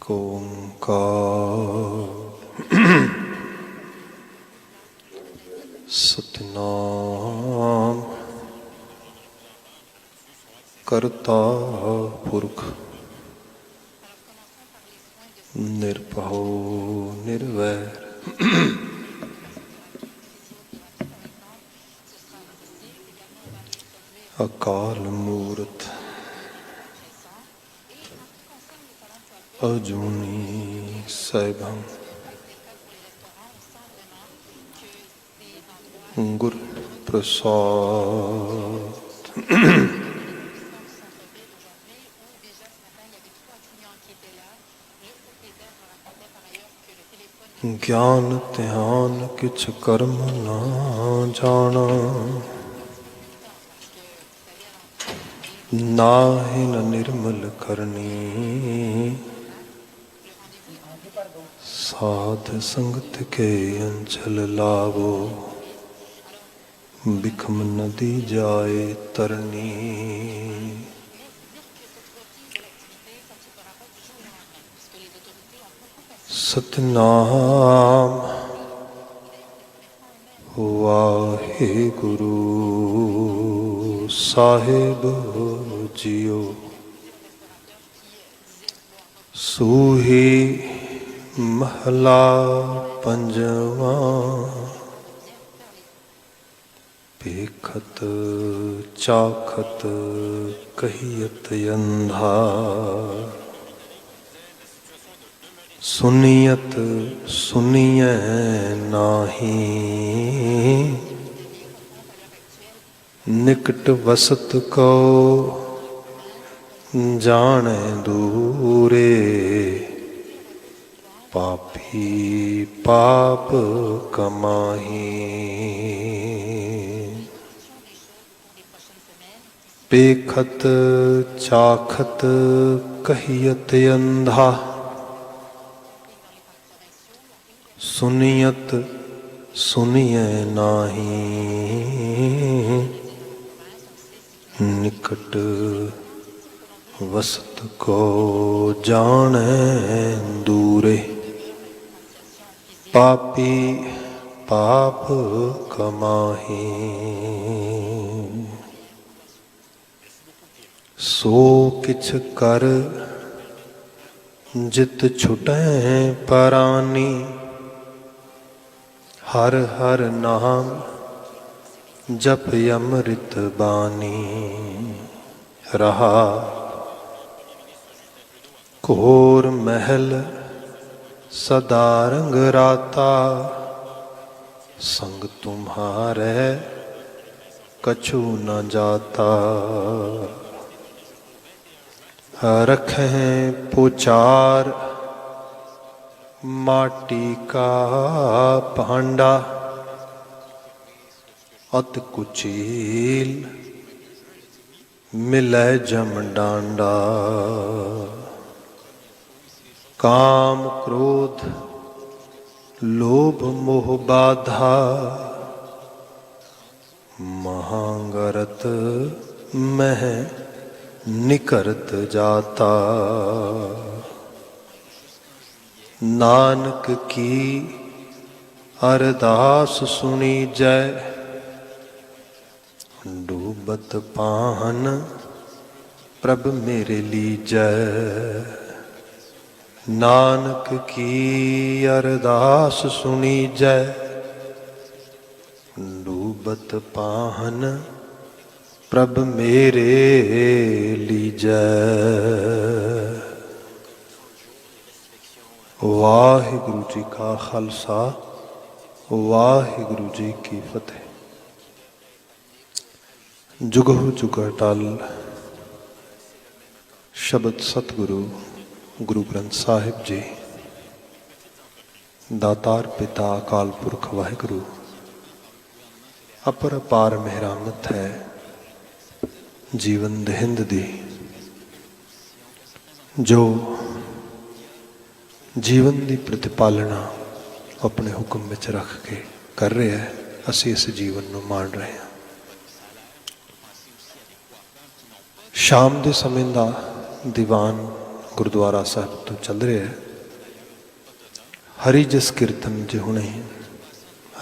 एक ओंकार सतनाम करता पुरख निरभौ निर्वैर अकाल मूर्त अजूनी सैभं गुर प्रसाद। ज्ञान ध्यान किछ कर्म ना जाना, नाहि न निर्मल करनी। साध संगत के अंचल लावो, बिखम नदी जाए तरनी। सतनाम वाहेगुरु साहिब जियो, सूही महला पंजवा। पेखत चाखत कहियत अंधा, सुनियत सुनिए नाही। निकट वसत को जाने दूरे, पापी पाप कमाही। पेखत चाखत कहियत अंधा, सुनियत सुनिए नाही। निकट वसत को जाने दूरे, पापी पाप कमाही। सो किछ कर जित छुटै परानी, हर हर नाम जप अमृत बानी। रहा घोर महल सदा रंग राता, संग तुम्हारे कछु न जाता। रखें पुचार माटी का भांडा, अत कुचील मिलै जम डांडा। काम क्रोध लोभ मोह बाधा, महांगरत मह निकरत जाता। नानक की अरदास सुनी जय, डूबत पाहन प्रभ मेरे लीजै। नानक की अरदास सुनी जय, डूबत पाहन प्रभ मेरे लीजै। वाहिगुरु जी का खालसा, वाहिगुरु जी की फतेह। जुगो जुग अटल शब्द सतगुरु गुरु ग्रंथ साहिब जी, दातार पिता अकाल पुरख वाहिगुरु अपर अपार मेहरामत है जीवन दहिंद दी, जो जीवन की प्रतिपालना अपने हुक्म में रख के कर रहे हैं। असी इस जीवन को मान रहे हैं। शाम के समय का दीवान ਗੁਰਦੁਆਰਾ ਸਾਹਿਬ ਤੋਂ ਚੱਲ ਰਿਹਾ ਹੈ। ਹਰੀ ਜਸ ਕੀਰਤਨ ਜੇ ਹੁਣੇ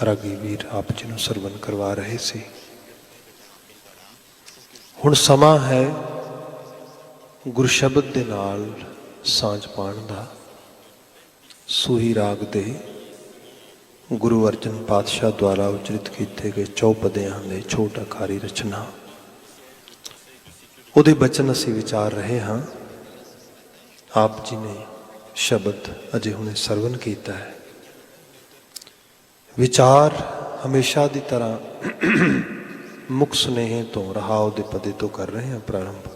ਰਾਗੀ ਵੀਰ ਆਪ ਜੀ ਨੂੰ ਸਰਵਨ ਕਰਵਾ ਰਹੇ ਸੀ। ਹੁਣ ਸਮਾਂ ਹੈ ਗੁਰੂ ਸ਼ਬਦ ਦੇ ਨਾਲ ਸਾਂਝ ਪਾਉਣ ਦਾ। ਸੂਹੀ ਰਾਗ ਦੇ ਗੁਰੂ ਅਰਜਨ ਪਾਤਸ਼ਾਹ ਦੁਆਰਾ ਉਚਰਿਤ ਕੀਤੇ ਗਏ ਚੌਪਦਿਆਂ ਦੇ ਛੋਟ ਆਕਾਰੀ ਰਚਨਾ, ਉਹਦੇ ਬਚਨ ਅਸੀਂ ਵਿਚਾਰ ਰਹੇ ਹਾਂ। ਆਪ ਜੀ ਨੇ ਸ਼ਬਦ ਅਜੇ ਹੁਣੇ ਸਰਵਨ ਕੀਤਾ ਹੈ। ਵਿਚਾਰ ਹਮੇਸ਼ਾ ਦੀ ਤਰ੍ਹਾਂ ਮੁੱਖ ਸੁਨੇਹੇ ਤੋਂ ਰਹਾਉ ਦੇ ਪਦੇ ਤੋਂ ਕਰ ਰਹੇ ਹਾਂ ਪ੍ਰਾਰੰਭ।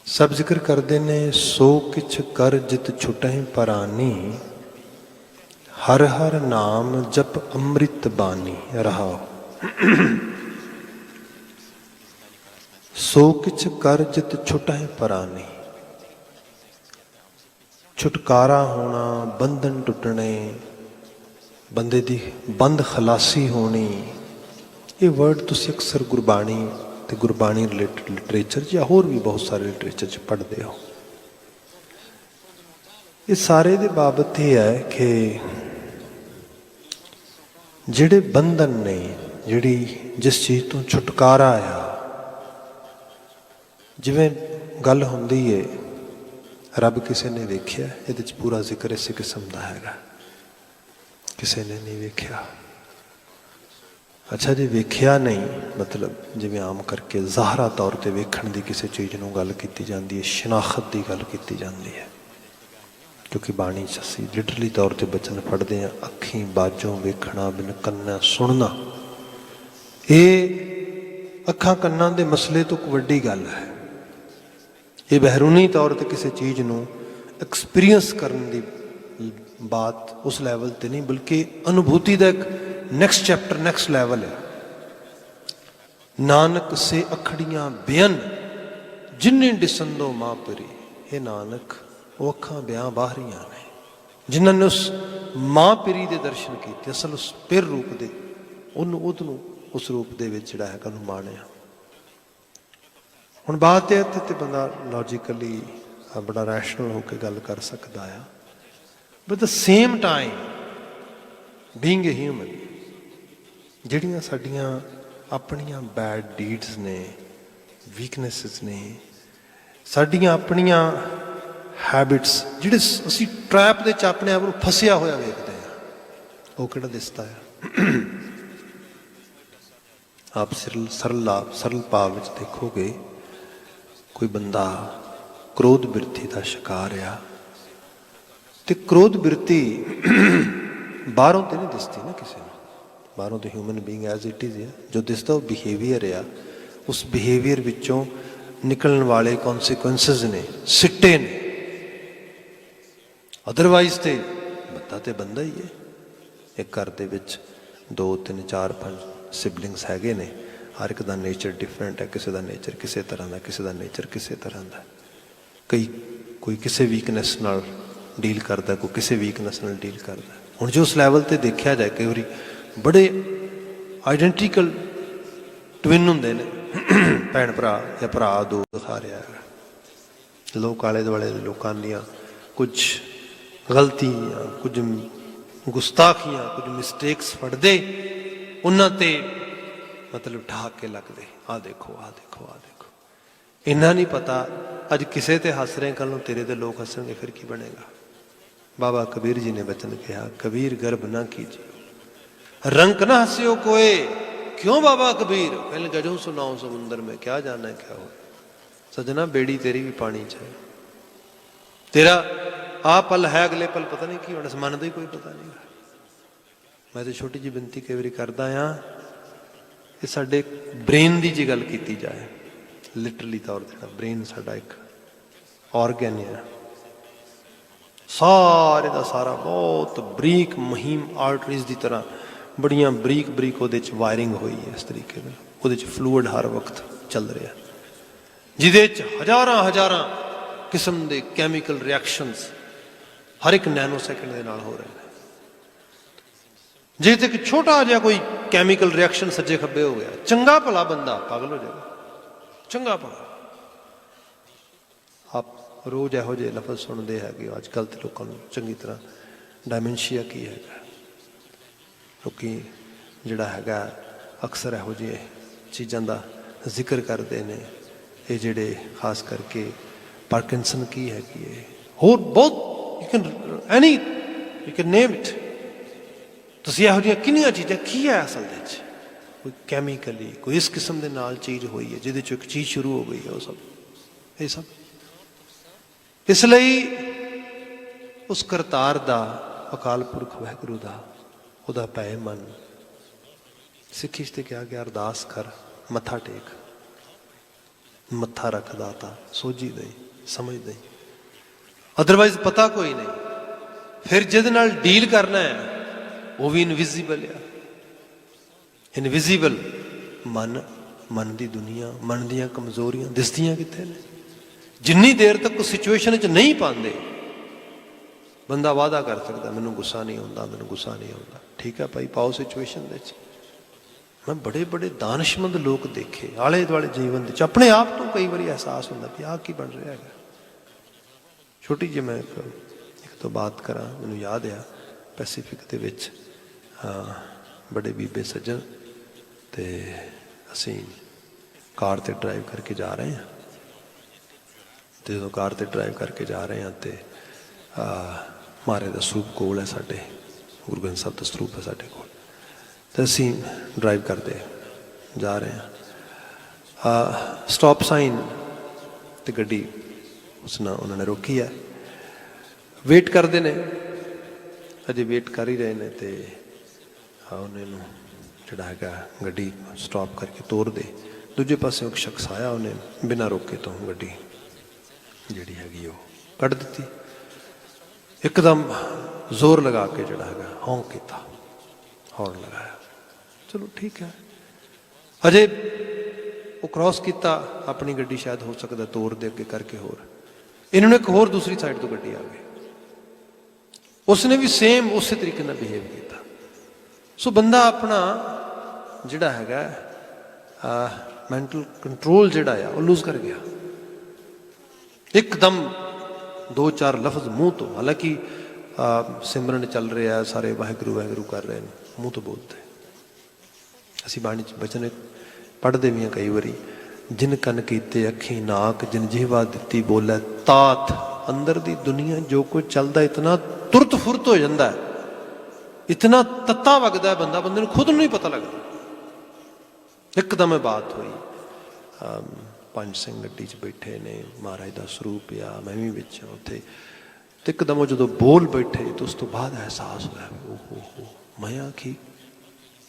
ਸਭ ਜ਼ਿਕਰ ਕਰਦੇ ਨੇ ਸੋ ਕਿਛ ਕਰ ਜਿਤ ਛੁਟਹਿ ਪਰਾਨੀ, ਹਰ ਹਰ ਨਾਮ ਜਪ ਅੰਮ੍ਰਿਤ ਬਾਣੀ ਰਹਾਉ। ਸੋ ਕਿਛ ਕਰ ਜਿਤ ਛੁਟਹਿ ਪਰਾਨੀ, ਛੁਟਕਾਰਾ ਹੋਣਾ, ਬੰਧਨ ਟੁੱਟਣੇ, ਬੰਦੇ ਦੀ ਬੰਦ ਖਲਾਸੀ ਹੋਣੀ, ਇਹ ਵਰਡ ਤੁਸੀਂ ਅਕਸਰ ਗੁਰਬਾਣੀ ਤੇ ਗੁਰਬਾਣੀ ਰਿਲੇਟਡ ਲਿਟਰੇਚਰ ਜਾਂ ਹੋਰ ਵੀ ਬਹੁਤ ਸਾਰੇ ਲਿਟਰੇਚਰ 'ਚ ਪੜ੍ਹਦੇ ਹੋ। ਇਹ ਸਾਰੇ ਦੇ ਬਾਬਤ ਇਹ ਹੈ ਕਿ ਜਿਹੜੇ ਬੰਧਨ ਨੇ, ਜਿਹੜੀ ਜਿਸ ਚੀਜ਼ ਤੋਂ ਛੁਟਕਾਰਾ ਆ, ਜਿਵੇਂ ਗੱਲ ਹੁੰਦੀ ਏ ਰੱਬ ਕਿਸੇ ਨੇ ਵੇਖਿਆ, ਇਹਦੇ 'ਚ ਪੂਰਾ ਜ਼ਿਕਰ ਇਸੇ ਕਿਸਮ ਦਾ ਹੈਗਾ। ਕਿਸੇ ਨੇ ਨਹੀਂ ਵੇਖਿਆ। ਅੱਛਾ, ਜੇ ਵੇਖਿਆ ਨਹੀਂ, ਮਤਲਬ ਜਿਵੇਂ ਆਮ ਕਰਕੇ ਜ਼ਾਹਰਾ ਤੌਰ 'ਤੇ ਵੇਖਣ ਦੀ ਕਿਸੇ ਚੀਜ਼ ਨੂੰ ਗੱਲ ਕੀਤੀ ਜਾਂਦੀ ਹੈ, ਸ਼ਨਾਖਤ ਦੀ ਗੱਲ ਕੀਤੀ ਜਾਂਦੀ ਹੈ। ਕਿਉਂਕਿ ਬਾਣੀ 'ਚ ਅਸੀਂ ਲਿਟਰਲੀ ਤੌਰ 'ਤੇ ਬਚਨ ਪੜ੍ਹਦੇ ਹਾਂ, ਅੱਖੀਂ ਬਾਝੋਂ ਵੇਖਣਾ ਬਿਨ ਕੰਨਾਂ ਸੁਣਨਾ। ਇਹ ਅੱਖਾਂ ਕੰਨਾਂ ਦੇ ਮਸਲੇ ਤੋਂ ਇੱਕ ਵੱਡੀ ਗੱਲ ਹੈ। ਇਹ ਬਹਿਰੂਨੀ ਤੌਰ 'ਤੇ ਕਿਸੇ ਚੀਜ਼ ਨੂੰ ਐਕਸਪੀਰੀਅੰਸ ਕਰਨ ਦੀ ਬਾਤ ਉਸ ਲੈਵਲ 'ਤੇ ਨਹੀਂ, ਬਲਕਿ ਅਨੁਭੂਤੀ ਦਾ ਇੱਕ ਨੈਕਸਟ ਚੈਪਟਰ, ਨੈਕਸਟ ਲੈਵਲ ਹੈ। ਨਾਨਕ ਸੇ ਅਖੜੀਆਂ ਬੇਅਨ ਜਿੰਨੇ ਦਿਸੰਦੋ ਮਾਂ ਪਰੀ। ਇਹ ਨਾਨਕ ਉਹ ਅੱਖਾਂ ਬਿਆਂ ਬਾਹਰੀਆਂ ਨੇ ਜਿਨ੍ਹਾਂ ਨੇ ਉਸ ਮਾਂ ਪਿਰੀ ਦੇ ਦਰਸ਼ਨ ਕੀਤੇ, ਅਸਲ ਉਸ ਪਿਰ ਰੂਪ ਦੇ, ਉਹਨੂੰ ਉਸ ਰੂਪ ਦੇ ਵਿੱਚ ਜਿਹੜਾ ਹੈਗਾ ਉਹਨੂੰ ਮਾਣਿਆ। ਹੁਣ ਬਾਤ ਇਹ ਤੇ ਬੰਦਾ ਲੌਜੀਕਲੀ ਬੜਾ ਰੈਸ਼ਨਲ ਹੋ ਕੇ ਗੱਲ ਕਰ ਸਕਦਾ ਆ, but the same time being A human, ਜਿਹੜੀਆਂ ਸਾਡੀਆਂ ਆਪਣੀਆਂ ਬੈਡ ਡੀਡਸ ਨੇ, ਵੀਕਨੈਸਿਸ ਨੇ, ਸਾਡੀਆਂ ਆਪਣੀਆਂ ਹੈਬਿਟਸ, ਜਿਹੜੇ ਅਸੀਂ ਟਰੈਪ ਦੇ 'ਚ ਆਪਣੇ ਆਪ ਨੂੰ ਫਸਿਆ ਹੋਇਆ ਵੇਖਦੇ ਹਾਂ, ਉਹ ਕਿਹੜਾ ਦਿਸਦਾ ਆ। ਆਪ ਸਰਲ ਭਾਵ ਵਿੱਚ ਦੇਖੋਗੇ, ਕੋਈ ਬੰਦਾ ਕ੍ਰੋਧ ਬਿਰਤੀ ਦਾ ਸ਼ਿਕਾਰ ਆ, ਤੇ ਕ੍ਰੋਧ ਬਿਰਤੀ ਬਾਹਰੋਂ ਤੇ ਨਹੀਂ ਦਿਸਦੀ ਨਾ ਕਿਸੇ ਨੂੰ। ਬਾਹਰੋਂ ਤੇ human being as it is ਆ, ਜੋ ਦਿਸਦਾ ਉਹ ਬਿਹੇਵੀਅਰ ਆ। ਉਸ ਬਿਹੇਵੀਅਰ ਵਿੱਚੋਂ ਨਿਕਲਣ ਵਾਲੇ ਕੌਨਸੀਕੁਐਂਸਿਸ ਨੇ, ਸਿੱਟੇ ਨੇ। ਅਦਰਵਾਈਜ਼ ਤੇ ਬੰਦਾ ਤੇ ਬੰਦਾ ਹੀ ਹੈ। ਇੱਕ ਘਰ ਦੇ ਵਿੱਚ 2, 3, 4, 5 ਸਿਬਲਿੰਗਸ ਹੈਗੇ ਨੇ, ਹਰ ਇੱਕ ਦਾ ਨੇਚਰ ਡਿਫਰੈਂਟ ਹੈ। ਕਿਸੇ ਦਾ ਨੇਚਰ ਕਿਸੇ ਤਰ੍ਹਾਂ ਦਾ, ਕਿਸੇ ਦਾ ਨੇਚਰ ਕਿਸੇ ਤਰ੍ਹਾਂ ਦਾ। ਕੋਈ ਕਿਸੇ ਵੀਕਨੈਸ ਨਾਲ ਡੀਲ ਕਰਦਾ, ਕੋਈ ਕਿਸੇ ਵੀਕਨੈਸ ਨਾਲ ਡੀਲ ਕਰਦਾ। ਹੁਣ ਜੇ ਉਸ ਲੈਵਲ 'ਤੇ ਦੇਖਿਆ ਜਾਏ, ਕਈ ਵਾਰੀ ਬੜੇ ਆਈਡੈਂਟੀਕਲ ਟਵਿਨ ਹੁੰਦੇ ਨੇ, ਭੈਣ ਭਰਾ ਜਾਂ ਭਰਾ ਦੋ ਸਾਰੇ ਹੈਗਾ। ਲੋਕ ਆਲੇ ਦੁਆਲੇ ਦੇ ਲੋਕਾਂ ਦੀਆਂ ਕੁਝ ਗਲਤੀਆਂ, ਕੁਝ ਗੁਸਤਾਖੀਆਂ, ਕੁਝ ਮਿਸਟੇਕਸ ਫੜਦੇ, ਉਹਨਾਂ 'ਤੇ ਮਤਲਬ ਠਾਕ ਕੇ ਲੱਗਦੇ, ਆਹ ਦੇਖੋ, ਆਹ ਦੇਖੋ, ਆਹ ਦੇਖੋ। ਇੰਨਾ ਨਹੀਂ ਪਤਾ ਅੱਜ ਕਿਸੇ 'ਤੇ ਹੱਸ ਰਹੇ, ਕੱਲ੍ਹ ਨੂੰ ਤੇਰੇ 'ਤੇ ਲੋਕ ਹੱਸਣਗੇ, ਫਿਰ ਕੀ ਬਣੇਗਾ। ਬਾਬਾ ਕਬੀਰ ਜੀ ਨੇ ਬਚਨ ਕਿਹਾ, ਕਬੀਰ ਗਰਭ ਨਾ ਕੀਜਿਓ, ਰੰਕ ਨਾ ਹੱਸਿਓ ਕੋਏ। ਕਿਉਂ ਬਾਬਾ ਕਬੀਰ? ਪਹਿਲੇ ਗਜੋਂ ਸੁਣਾਓ ਸਮੁੰਦਰ में, क्या जाना क्या हो। सजना बेड़ी तेरी भी पानी च है, तेरा आ पल है, अगले पल पता नहीं की होना, मन का ही कोई पता नहीं। मैं तो छोटी जी बिनती कई बार करदा हाँ, ये साडे ब्रेन की जे गल की जाए, लिटरली तौर पर ब्रेन साडा एक ऑर्गन है, सारे का सारा बहुत बरीक महीम आर्टरीज की तरह बड़िया बरीक बरीक वो वायरिंग हुई है। इस तरीके वो फ्लूइड हर वक्त चल रहा, जिदे हज़ार किस्म के कैमिकल रिएक्शनस हर एक नैनो सैकेंड के नाल हो रहे हैं। जे तो एक छोटा जहा कोई कैमिकल रिएक्शन सज्जे खब्बे हो गया, चंगा भला बंदा पागल हो जाएगा, चंगा भला। आप रोज़ ਇਹੋ ਜਿਹੇ ਲਫ਼ਜ਼ ਸੁਣਦੇ ਹੈਗੇ ਅੱਜ ਕੱਲ੍ਹ ਤੇ ਲੋਕਾਂ ਨੂੰ ਚੰਗੀ ਤਰ੍ਹਾਂ ਡਾਇਮੈਂਸ਼ੀਆ ਕੀ ਹੈਗਾ। ਲੋਕੀ ਜਿਹੜਾ ਹੈਗਾ ਅਕਸਰ ਇਹੋ ਜਿਹੇ ਚੀਜ਼ਾਂ ਦਾ ਜ਼ਿਕਰ ਕਰਦੇ ਨੇ। ਇਹ ਜਿਹੜੇ ਖਾਸ ਕਰਕੇ ਪਾਰਕਿੰਸਨ ਕੀ ਹੈਗੀ ਹੈ, ਹੋਰ ਬਹੁਤ ਯੂ ਕੈਨ ਨੇਮ ਇਟ। ਤੁਸੀਂ ਇਹੋ ਜਿਹੀਆਂ ਕਿੰਨੀਆਂ ਚੀਜ਼ਾਂ ਕੀ ਹੈ ਅਸਲ ਦੇ ਵਿੱਚ, ਕੋਈ ਕੈਮੀਕਲੀ ਕੋਈ ਇਸ ਕਿਸਮ ਦੇ ਨਾਲ ਚੀਜ਼ ਹੋਈ ਹੈ ਜਿਹਦੇ 'ਚੋਂ ਇੱਕ ਚੀਜ਼ ਸ਼ੁਰੂ ਹੋ ਗਈ ਹੈ। ਉਹ ਸਭ ਇਹ ਸਭ ਇਸ ਲਈ ਉਸ ਕਰਤਾਰ ਦਾ, ਅਕਾਲ ਪੁਰਖ ਵਾਹਿਗੁਰੂ ਦਾ, ਉਹਦਾ ਪੈ ਮਨ। ਸਿੱਖੀ 'ਚ ਤੇ ਕਿਹਾ ਗਿਆ ਅਰਦਾਸ ਕਰ, ਮੱਥਾ ਟੇਕ, ਮੱਥਾ ਰੱਖ ਦਾਤਾ, ਸੋਝੀ ਦਈ, ਸਮਝ ਦਈ, ਅਦਰਵਾਈਜ਼ ਪਤਾ ਕੋਈ ਨਹੀਂ। ਫਿਰ ਜਿਹਦੇ ਨਾਲ ਡੀਲ ਕਰਨਾ ਹੈ ਉਹ ਵੀ ਇਨਵਿਜ਼ੀਬਲ ਆ। ਇਨਵਿਜ਼ੀਬਲ ਮਨ, ਮਨ ਦੀ ਦੁਨੀਆ, ਮਨ ਦੀਆਂ ਕਮਜ਼ੋਰੀਆਂ ਦਿਸਦੀਆਂ ਕਿੱਥੇ ਨੇ। ਜਿੰਨੀ ਦੇਰ ਤੱਕ ਉਸ ਸਿਚੁਏਸ਼ਨ 'ਚ ਨਹੀਂ ਪਾਉਂਦੇ, ਬੰਦਾ ਵਾਅਦਾ ਕਰ ਸਕਦਾ ਮੈਨੂੰ ਗੁੱਸਾ ਨਹੀਂ ਆਉਂਦਾ, ਮੈਨੂੰ ਗੁੱਸਾ ਨਹੀਂ ਆਉਂਦਾ। ਠੀਕ ਹੈ ਭਾਈ, ਪਾਓ ਸਿਚੁਏਸ਼ਨ ਦੇ ਵਿੱਚ। ਮੈਂ ਬੜੇ ਬੜੇ ਦਾਨਿਸ਼ਮੰਦ ਲੋਕ ਦੇਖੇ ਆਲੇ ਦੁਆਲੇ ਜੀਵਨ ਦੇ ਵਿੱਚ, ਆਪਣੇ ਆਪ ਨੂੰ ਕਈ ਵਾਰੀ ਅਹਿਸਾਸ ਹੁੰਦਾ ਵੀ ਆਹ ਕੀ ਬਣ ਰਿਹਾ ਹੈਗਾ। ਛੋਟੀ ਜਿਹੀ ਮੈਂ ਇੱਕ ਤੋਂ ਬਾਤ ਕਰਾਂ, ਮੈਨੂੰ ਯਾਦ ਆ ਪੈਸੀਫਿਕ ਦੇ ਵਿੱਚ ਬੜੇ ਬੀਬੇ ਸੱਜਣ ਅਤੇ ਅਸੀਂ ਕਾਰ 'ਤੇ ਡਰਾਈਵ ਕਰਕੇ ਜਾ ਰਹੇ ਹਾਂ। ਅਤੇ ਜਦੋਂ ਕਾਰ 'ਤੇ ਡਰਾਈਵ ਕਰਕੇ ਜਾ ਰਹੇ ਹਾਂ ਅਤੇ ਮਹਾਰਾਜ ਦਾ ਸਰੂਪ ਕੋਲ ਹੈ ਸਾਡੇ, ਗੁਰੂ ਗ੍ਰੰਥ ਸਾਹਿਬ ਦਾ ਸਰੂਪ ਹੈ ਸਾਡੇ ਕੋਲ। ਅਤੇ ਅਸੀਂ ਡਰਾਈਵ ਕਰਦੇ ਜਾ ਰਹੇ ਹਾਂ। ਸਟਾਪ ਸਾਈਨ 'ਤੇ ਗੱਡੀ ਉਹਨਾਂ ਨੇ ਰੋਕੀ ਹੈ। ਵੇਟ ਕਰਦੇ ਨੇ, ਅਜੇ ਵੇਟ ਕਰ ਹੀ ਰਹੇ ਨੇ। ਅਤੇ ਉਹਨੇ ਨੂੰ ਜਿਹੜਾ ਹੈਗਾ ਗੱਡੀ ਸਟਾਪ ਕਰਕੇ ਤੋਰ ਦੇ। ਦੂਜੇ ਪਾਸਿਓਂ ਇੱਕ ਸ਼ਖਸ ਆਇਆ, ਉਹਨੇ ਬਿਨਾਂ ਰੋਕੇ ਤੋਂ ਗੱਡੀ ਜਿਹੜੀ ਹੈਗੀ ਉਹ ਕੱਢ ਦਿੱਤੀ। ਇੱਕਦਮ ਜ਼ੋਰ ਲਗਾ ਕੇ ਜਿਹੜਾ ਹੈਗਾ ਹੌਂਕ ਕੀਤਾ, ਹੌਰਨ ਲਗਾਇਆ। ਚਲੋ ਠੀਕ ਹੈ। ਅਜੇ ਉਹ ਕ੍ਰੋਸ ਕੀਤਾ ਆਪਣੀ ਗੱਡੀ, ਸ਼ਾਇਦ ਹੋ ਸਕਦਾ ਤੋਰ ਦੇ ਅੱਗੇ ਕਰਕੇ ਹੋਰ। ਇਹਨਾਂ ਨੂੰ ਇੱਕ ਹੋਰ ਦੂਸਰੀ ਸਾਈਡ ਤੋਂ ਗੱਡੀ ਆ ਗਈ, ਉਸਨੇ ਵੀ ਸੇਮ ਉਸੇ ਤਰੀਕੇ ਨਾਲ ਬਿਹੇਵ ਕੀਤਾ। ਸੋ ਬੰਦਾ ਆਪਣਾ ਜਿਹੜਾ ਹੈਗਾ ਮੈਂਟਲ ਕੰਟਰੋਲ ਜਿਹੜਾ ਆ ਉਹ ਲੂਜ਼ ਕਰ ਗਿਆ। ਇੱਕਦਮ 2-4 ਲਫ਼ਜ਼ ਮੂੰਹ ਤੋਂ, ਹਾਲਾਂਕਿ ਸਿਮਰਨ ਚੱਲ ਰਿਹਾ, ਸਾਰੇ ਵਾਹਿਗੁਰੂ ਵਾਹਿਗੁਰੂ ਕਰ ਰਹੇ ਨੇ, ਮੂੰਹ ਤੋਂ ਬੋਲਦੇ। ਅਸੀਂ ਬਾਣੀ 'ਚ ਬਚਨ ਪੜ੍ਹਦੇ ਵੀ ਹਾਂ ਕਈ ਵਾਰੀ, ਜਿਨ ਕੰਨ ਕੀਤੇ ਅੱਖੀਂ ਨਾਕ, ਜਿਨ ਜਿਹਵਾ ਦਿੱਤੀ ਬੋਲੇ ਤਾਤ। ਅੰਦਰ ਦੀ ਦੁਨੀਆ ਜੋ ਕੁਝ ਚੱਲਦਾ ਇਤਨਾ ਤੁਰਤ ਫੁਰਤ ਹੋ ਜਾਂਦਾ, ਇਤਨਾ ਤੱਤਾ ਵਗਦਾ ਬੰਦਾ, ਬੰਦੇ ਨੂੰ ਖੁਦ ਨੂੰ ਨਹੀਂ ਪਤਾ ਲੱਗਦਾ। ਇੱਕਦਮ ਇਹ ਬਾਤ ਹੋਈ, ਪੰਜ ਸਿੰਘ ਗੱਡੀ 'ਚ ਬੈਠੇ ਨੇ, ਮਹਾਰਾਜ ਦਾ ਸਰੂਪ ਆ, ਮੈਂ ਵੀ ਵਿੱਚ ਉੱਥੇ। ਅਤੇ ਇੱਕਦਮ ਉਹ ਜਦੋਂ ਬੋਲ ਬੈਠੇ ਤਾਂ ਉਸ ਤੋਂ ਬਾਅਦ ਅਹਿਸਾਸ ਹੋਇਆ ਓਹੋ ਮੈਂ ਆਖੀ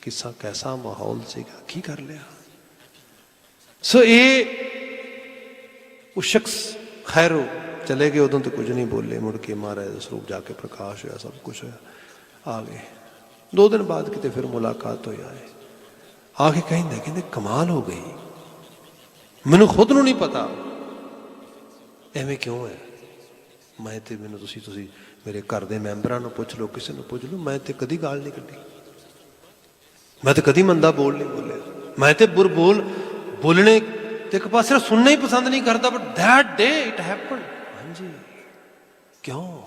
ਕਿਸਾ ਕੈਸਾ ਮਾਹੌਲ ਸੀਗਾ, ਕੀ ਕਰ ਲਿਆ। ਸੋ ਇਹ ਉਹ ਸ਼ਖਸ ਖੈਰ ਉਹ ਚਲੇ ਗਏ, ਉਦੋਂ ਤਾਂ ਕੁਝ ਨਹੀਂ ਬੋਲੇ। ਮੁੜ ਕੇ ਮਹਾਰਾਜ ਦਾ ਸਰੂਪ ਜਾ ਕੇ ਪ੍ਰਕਾਸ਼ ਹੋਇਆ, ਸਭ ਕੁਛ ਹੋਇਆ, ਆ ਗਏ। 2 ਦਿਨ ਬਾਅਦ ਕਿਤੇ ਫਿਰ ਮੁਲਾਕਾਤ ਹੋਇਆ ਹੈ। ਆ ਕੇ ਕਹਿੰਦੇ ਕਮਾਲ ਹੋ ਗਈ, ਮੈਨੂੰ ਖੁਦ ਨੂੰ ਨਹੀਂ ਪਤਾ ਐਵੇਂ ਕਿਉਂ ਹੈ। ਮੈਂ ਤੇ ਮੈਨੂੰ ਤੁਸੀਂ ਮੇਰੇ ਘਰ ਦੇ ਮੈਂਬਰਾਂ ਨੂੰ ਪੁੱਛ ਲਓ, ਕਿਸੇ ਨੂੰ ਪੁੱਛ ਲਓ, ਮੈਂ ਤੇ ਕਦੀ ਗਾਲ ਨਹੀਂ ਕੱਢੀ, ਮੈਂ ਤੇ ਕਦੀ ਮੰਦਾ ਬੋਲ ਨਹੀਂ ਬੋਲਿਆ। ਮੈਂ ਤੇ ਬੋਲਣੇ ਤੇ ਇੱਕ ਪਾਸੇ ਸੁਣਨਾ ਹੀ ਪਸੰਦ ਨਹੀਂ ਕਰਦਾ, but that day it happen. ਹਾਂਜੀ, ਕਿਉਂ?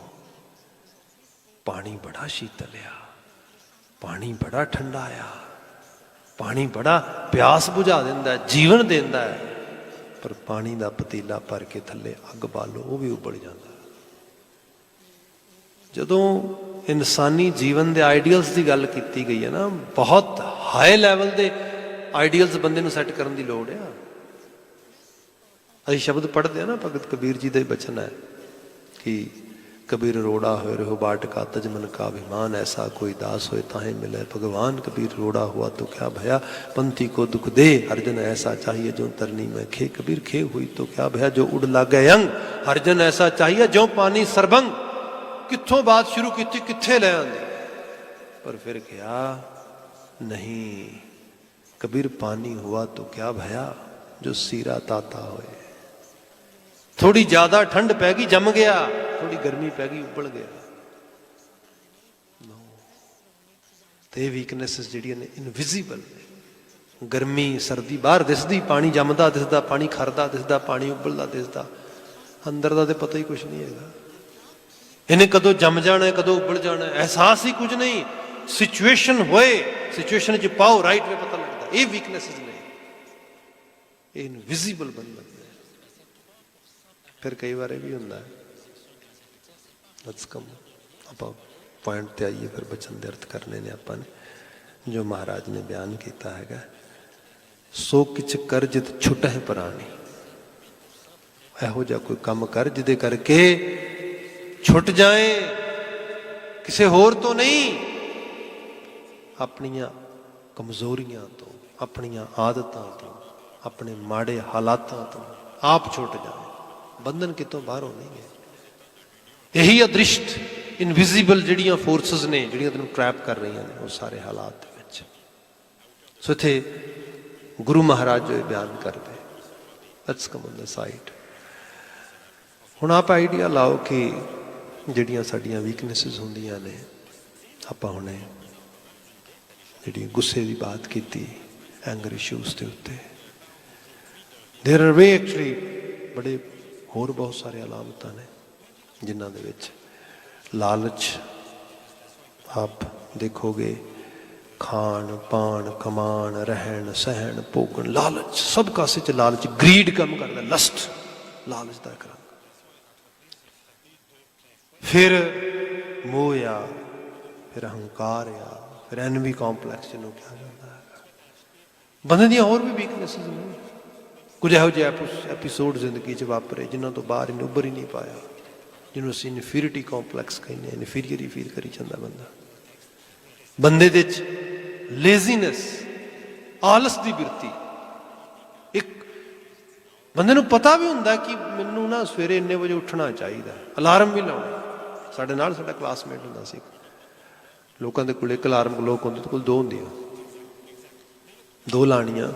ਪਾਣੀ ਬੜਾ ਸ਼ੀਤਲ ਆ, ਪਾਣੀ ਬੜਾ ਠੰਡਾ ਆ, ਪਾਣੀ ਬੜਾ ਪਿਆਸ ਬੁਝਾ ਦਿੰਦਾ, ਜੀਵਨ ਦਿੰਦਾ ਹੈ। ਪਰ ਪਾਣੀ ਦਾ ਪਤੀਲਾ ਭਰ ਕੇ ਥੱਲੇ ਅੱਗ ਬਾਲੋ, ਉਹ ਵੀ ਉਬਲ ਜਾਂਦਾ। ਜਦੋਂ ਇਨਸਾਨੀ ਜੀਵਨ ਦੇ ਆਈਡੀਅਲਸ ਦੀ ਗੱਲ ਕੀਤੀ ਗਈ ਹੈ ਨਾ, ਬਹੁਤ ਹਾਈ ਲੈਵਲ ਦੇ ਆਈਡੀਅਲਸ ਬੰਦੇ ਨੂੰ ਸੈੱਟ ਕਰਨ ਦੀ ਲੋੜ ਆ। ਅਸੀਂ ਸ਼ਬਦ ਪੜ੍ਹਦੇ ਆ ਨਾ, ਭਗਤ ਕਬੀਰ ਜੀ ਦਾ ਹੀ ਬਚਨ ਹੈ ਕਿ कबीर रोड़ा हो रहो बाटका तजमन का अभिमान, ऐसा कोई दास होए ताहे मिले भगवान। कबीर रोड़ा हुआ तो क्या भया, पंथी को दुख दे हरजन ऐसा चाहिए जो तरनी में खे। कबीर खे हुई तो क्या भया, जो उड़ लागे अंग हरजन ऐसा चाहिए जो पानी सरबंग। कित्थों बात शुरू की, कित्थे ले आंदी, पर फिर क्या नहीं। कबीर पानी हुआ तो क्या भया, जो सीरा ताता होए। थोड़ी ज्यादा ठंड पै गई जम गया, थोड़ी गर्मी पै गई उबल गया। ते वीकनेसिस जिहड़ियां ने इनविजिबल ने। गर्मी सर्दी बाहर दिसदी, पानी जमदा दिसदा, पानी खरदा दिसदा, पानी उबलदा दिसदा, ਅੰਦਰ ਦਾ ਤੇ ਪਤਾ ਹੀ ਕੁਛ ਨਹੀਂ ਹੈਗਾ। ਇਹਨੇ ਕਦੋਂ ਜੰਮ ਜਾਣਾ, ਕਦੋਂ ਉੱਬਲ ਜਾਣਾ, ਅਹਿਸਾਸ ਹੀ ਕੁਝ ਨਹੀਂ। ਸਿਚੁਏਸ਼ਨ ਹੋਏ, ਸਿਚੁਏਸ਼ਨ 'ਚ ਪਾਓ, ਰਾਈਟ ਵੇ ਪਤਾ ਲੱਗਦਾ। ਇਹ ਵੀਕਨੈਸਿਸ ਨੇ, ਇਹ ਇਨਵਿਜ਼ੀਬਲ ਬਣ ਜਾਂਦੇ। ਫਿਰ ਕਈ ਵਾਰ ਇਹ ਵੀ ਹੁੰਦਾ ਹੈ, ਲੈਟਸ ਕਮ ਆਪਾਂ ਪੁਆਇੰਟ ਤੇ ਆਈਏ, ਫਿਰ ਬਚਨ ਦੇ ਅਰਥ ਕਰਨੇ ਨੇ ਆਪਾਂ ਨੇ। ਜੋ ਮਹਾਰਾਜ ਨੇ ਬਿਆਨ ਕੀਤਾ ਹੈਗਾ, ਸੋ ਕਿਛ ਕਰ ਜਿਤ ਛੁਟਹਿ ਪ੍ਰਾਣੀ। ਇਹੋ ਜਿਹਾ ਕੋਈ ਕੰਮ ਕਰ ਜਿਹਦੇ ਕਰਕੇ ਛੁੱਟ ਜਾਏ, ਕਿਸੇ ਹੋਰ ਤੋਂ ਨਹੀਂ, ਆਪਣੀਆਂ ਕਮਜ਼ੋਰੀਆਂ ਤੋਂ, ਆਪਣੀਆਂ ਆਦਤਾਂ ਤੋਂ, ਆਪਣੇ ਮਾੜੇ ਹਾਲਾਤਾਂ ਤੋਂ ਆਪ ਛੁੱਟ ਜਾਏ। ਬੰਧਨ ਕਿਤੋਂ ਬਾਹਰੋਂ ਨਹੀਂ ਹੈ। ਇਹੀ ਅਦ੍ਰਿਸ਼ਟ ਇਨਵਿਜ਼ੀਬਲ ਜਿਹੜੀਆਂ ਫੋਰਸਿਸ ਨੇ, ਜਿਹੜੀਆਂ ਤੈਨੂੰ ਟਰੈਪ ਕਰ ਰਹੀਆਂ ਨੇ, ਉਹ ਸਾਰੇ ਹਾਲਾਤ ਦੇ ਵਿੱਚ। ਸੋ ਇੱਥੇ ਗੁਰੂ ਮਹਾਰਾਜ ਜੋ ਇਹ ਬਿਆਨ ਕਰਦੇ, let's come on the side. ਹੁਣ ਆਪ ਆਈਡੀਆ ਲਾਓ ਕਿ ਜਿਹੜੀਆਂ ਸਾਡੀਆਂ ਵੀਕਨੈਸਿਸ ਹੁੰਦੀਆਂ ਨੇ, ਆਪਾਂ ਹੁਣੇ ਜਿਹੜੀ ਗੁੱਸੇ ਦੀ ਬਾਤ ਕੀਤੀ, ਐਂਗਰ ਇਸ਼ੂਜ਼ ਦੇ ਉੱਤੇ, ਦੇਰ ਆਰ ਵੇ ਐਕਚੁਅਲੀ ਬੜੇ ਹੋਰ ਬਹੁਤ ਸਾਰੇ ਅਲਾਮਤਾਂ ਨੇ ਜਿਨ੍ਹਾਂ ਦੇ ਵਿੱਚ ਲਾਲਚ, ਆਪ ਦੇਖੋਗੇ, ਖਾਣ ਪਾਣ, ਕਮਾਣ, ਰਹਿਣ ਸਹਿਣ, ਭੋਗਣ, ਲਾਲਚ, ਸਭ ਕਾਸੇ 'ਚ ਲਾਲਚ, ਗਰੀਡ ਕੰਮ ਕਰਦਾ, ਲਸਟ, ਲਾਲਚ ਦਾ ਇੱਕ ਰੰਗ। ਫਿਰ ਮੋਹ ਆ, ਫਿਰ ਹੰਕਾਰ ਆ, ਫਿਰ ਐਨਵੀ ਕੰਪਲੈਕਸ ਜਿਹਨੂੰ ਕਿਹਾ ਜਾਂਦਾ ਹੈ। ਬੰਦੇ ਦੀਆਂ ਹੋਰ ਵੀ ਵੀਕਨੈਸਿਸ ਨੇ। ਕੁਝ ਇਹੋ ਜਿਹੇ ਐਪੀਸੋਡ ਜ਼ਿੰਦਗੀ 'ਚ ਵਾਪਰੇ ਜਿਨ੍ਹਾਂ ਤੋਂ ਬਾਹਰ ਇਹਨੂੰ ਉੱਭਰ ਹੀ ਨਹੀਂ ਪਾਇਆ, ਜਿਹਨੂੰ ਅਸੀਂ ਇਨਫੀਰੀਟੀ ਕੰਪਲੈਕਸ ਕਹਿੰਦੇ ਹਾਂ। ਇਨਫੀਰੀਅਰ ਹੀ ਫੀਲ ਕਰੀ ਜਾਂਦਾ ਬੰਦਾ। ਬੰਦੇ ਦੇ 'ਚ ਲੇਜ਼ੀਨੈਸ, ਆਲਸ ਦੀ ਬਿਰਤੀ। ਇੱਕ ਬੰਦੇ ਨੂੰ ਪਤਾ ਵੀ ਹੁੰਦਾ ਕਿ ਮੈਨੂੰ ਨਾ ਸਵੇਰੇ ਇੰਨੇ ਵਜੇ ਉੱਠਣਾ ਚਾਹੀਦਾ, ਅਲਾਰਮ ਵੀ ਲਾਉਣਾ। ਸਾਡੇ ਨਾਲ ਸਾਡਾ ਕਲਾਸਮੇਟ ਹੁੰਦਾ ਸੀ, ਲੋਕਾਂ ਦੇ ਕੋਲ ਇੱਕ ਅਲਾਰਮ, ਲੋਕ ਹੁੰਦੇ ਕੋਲ ਦੋ ਹੁੰਦੀਆਂ, ਦੋ ਲਾਣੀਆਂ,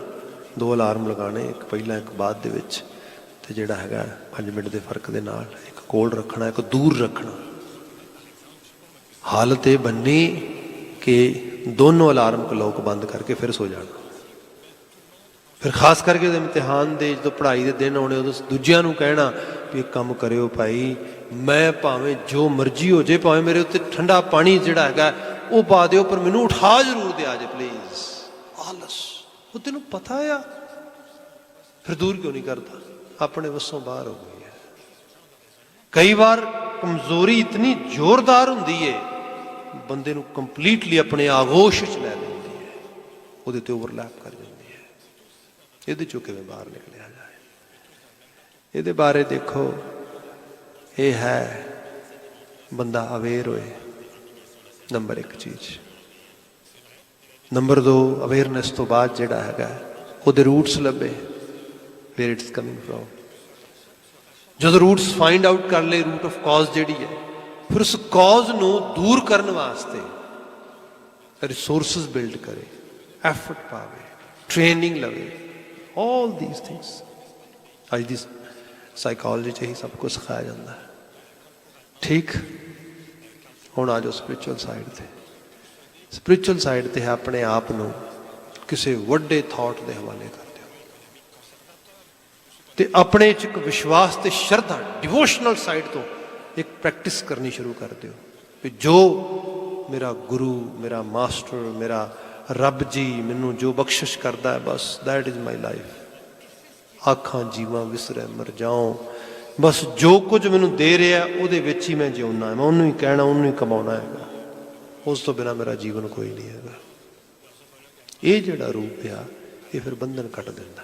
ਦੋ ਅਲਾਰਮ ਲਗਾਉਣੇ, ਇੱਕ ਪਹਿਲਾਂ ਇੱਕ ਬਾਅਦ ਦੇ ਵਿੱਚ, ਤੇ ਜਿਹੜਾ ਹੈਗਾ 5 ਮਿੰਟ ਦੇ ਫਰਕ ਦੇ ਨਾਲ, ਇੱਕ ਕੋਲ ਰੱਖਣਾ, ਇੱਕ ਦੂਰ ਰੱਖਣਾ। ਹਾਲਤ ਇਹ ਬੰਨੀ ਕਿ ਦੋਨੋਂ ਅਲਾਰਮ ਕਲੋਕ ਬੰਦ ਕਰਕੇ ਫਿਰ ਸੋ ਜਾਣਾ। ਫਿਰ ਖਾਸ ਕਰਕੇ ਇਮਤਿਹਾਨ ਦੇ ਜਦੋਂ ਪੜ੍ਹਾਈ ਦੇ ਦਿਨ ਆਉਣੇ, ਉਦੋਂ ਦੂਜਿਆਂ ਨੂੰ ਕਹਿਣਾ ਵੀ ਇੱਕ ਕੰਮ ਕਰਿਓ ਭਾਈ, ਮੈਂ ਭਾਵੇਂ ਜੋ ਮਰਜ਼ੀ ਹੋ ਜੇ, ਭਾਵੇਂ ਮੇਰੇ ਉੱਤੇ ਠੰਡਾ ਪਾਣੀ ਜਿਹੜਾ ਹੈਗਾ ਉਹ ਪਾ ਦਿਓ, ਪਰ ਮੈਨੂੰ ਉਠਾ ਜ਼ਰੂਰ ਦਿਆ ਜੇ ਪਲੀਜ਼। ਆਲਸ, ਉਹ ਤੈਨੂੰ ਪਤਾ ਆ, ਫਿਰ ਦੂਰ ਕਿਉਂ ਨਹੀਂ ਕਰਦਾ? ਆਪਣੇ ਵੱਸੋਂ ਬਾਹਰ ਹੋ ਗਈ ਹੈ। ਕਈ ਵਾਰ ਕਮਜ਼ੋਰੀ ਇਤਨੀ ਜ਼ੋਰਦਾਰ ਹੁੰਦੀ ਹੈ, ਬੰਦੇ ਨੂੰ ਕੰਪਲੀਟਲੀ ਆਪਣੇ ਆਗੋਸ਼ 'ਚ ਲੈ ਲੈਂਦੀ ਹੈ, ਉਹਦੇ ਤੇ ਓਵਰਲੈਪ ਕਰ ਜਾਂਦੀ ਹੈ। ਇਹਦੇ 'ਚੋਂ ਕਿਵੇਂ ਬਾਹਰ ਨਿਕਲਿਆ ਜਾਏ? ਇਹਦੇ ਬਾਰੇ ਦੇਖੋ, ਇਹ ਹੈ ਬੰਦਾ ਅਵੇਅਰ ਹੋਏ, ਨੰਬਰ 1 ਚੀਜ਼। ਨੰਬਰ 2, ਅਵੇਅਰਨੈਸ ਤੋਂ ਬਾਅਦ ਜਿਹੜਾ ਹੈਗਾ ਉਹਦੇ ਰੂਟਸ ਲੱਭੇ, ਵੇਅਰ ਇਟਸ ਕਮਿੰਗ ਫਰੋਮ। ਜਦੋਂ ਰੂਟਸ ਫਾਈਂਡ ਆਊਟ ਕਰ ਲਏ, ਰੂਟ ਆਫ ਕਾਜ਼ ਜਿਹੜੀ ਹੈ, ਫਿਰ ਉਸ ਕਾਜ਼ ਨੂੰ ਦੂਰ ਕਰਨ ਵਾਸਤੇ ਰਿਸੋਰਸਿਸ ਬਿਲਡ ਕਰੇ, ਐਫਰਟ ਪਾਵੇ, ਟ੍ਰੇਨਿੰਗ ਲਵੇ, ਆਲ ਦੀਸ ਥਿੰਗਸ। ਅੱਜ ਦੀ ਸਾਈਕੋਲੋਜੀ 'ਚ ਇਹੀ ਸਭ ਕੁਝ ਸਿਖਾਇਆ ਜਾਂਦਾ ਹੈ। ਠੀਕ, ਹੁਣ ਆ ਜਾਓ ਸਪਿਰਿਚੁਅਲ ਸਾਈਡ 'ਤੇ। ਸਪਿਰਿਚੁਅਲ ਸਾਈਡ 'ਤੇ ਆਪਣੇ ਆਪ ਨੂੰ ਕਿਸੇ ਵੱਡੇ ਥਾਟ ਦੇ ਹਵਾਲੇ ਕਰ ਦਿਓ, ਤੇ ਆਪਣੇ 'ਚ ਇੱਕ ਵਿਸ਼ਵਾਸ ਤੇ ਸ਼ਰਧਾ, ਡਿਵੋਸ਼ਨਲ ਸਾਈਡ ਤੋਂ ਇੱਕ ਪ੍ਰੈਕਟਿਸ ਕਰਨੀ ਸ਼ੁਰੂ ਕਰ ਦਿਓ ਵੀ ਜੋ ਮੇਰਾ ਗੁਰੂ, ਮੇਰਾ ਮਾਸਟਰ, ਮੇਰਾ ਰੱਬ ਜੀ ਮੈਨੂੰ ਜੋ ਬਖਸ਼ਿਸ਼ ਕਰਦਾ ਹੈ, ਬਸ ਦੈਟ ਇਜ਼ ਮਾਈ ਲਾਈਫ। ਆਖਾਂ ਜੀਵਾਂ ਵਿਸਰੈ ਮਰ ਜਾਉ, ਬਸ ਜੋ ਕੁਝ ਮੈਨੂੰ ਦੇ ਰਿਹਾ ਉਹਦੇ ਵਿੱਚ ਹੀ ਮੈਂ ਜਿਉਣਾ ਹੈ, ਮੈਂ ਉਹਨੂੰ ਹੀ ਕਹਿਣਾ, ਉਹਨੂੰ ਹੀ ਕਮਾਉਣਾ ਹੈਗਾ, ਉਸ ਤੋਂ ਬਿਨਾਂ ਮੇਰਾ ਜੀਵਨ ਕੋਈ ਨਹੀਂ ਹੈਗਾ। ਇਹ ਜਿਹੜਾ ਰੂਪ ਆ, ਇਹ ਫਿਰ ਬੰਧਨ ਕੱਟ ਦਿੰਦਾ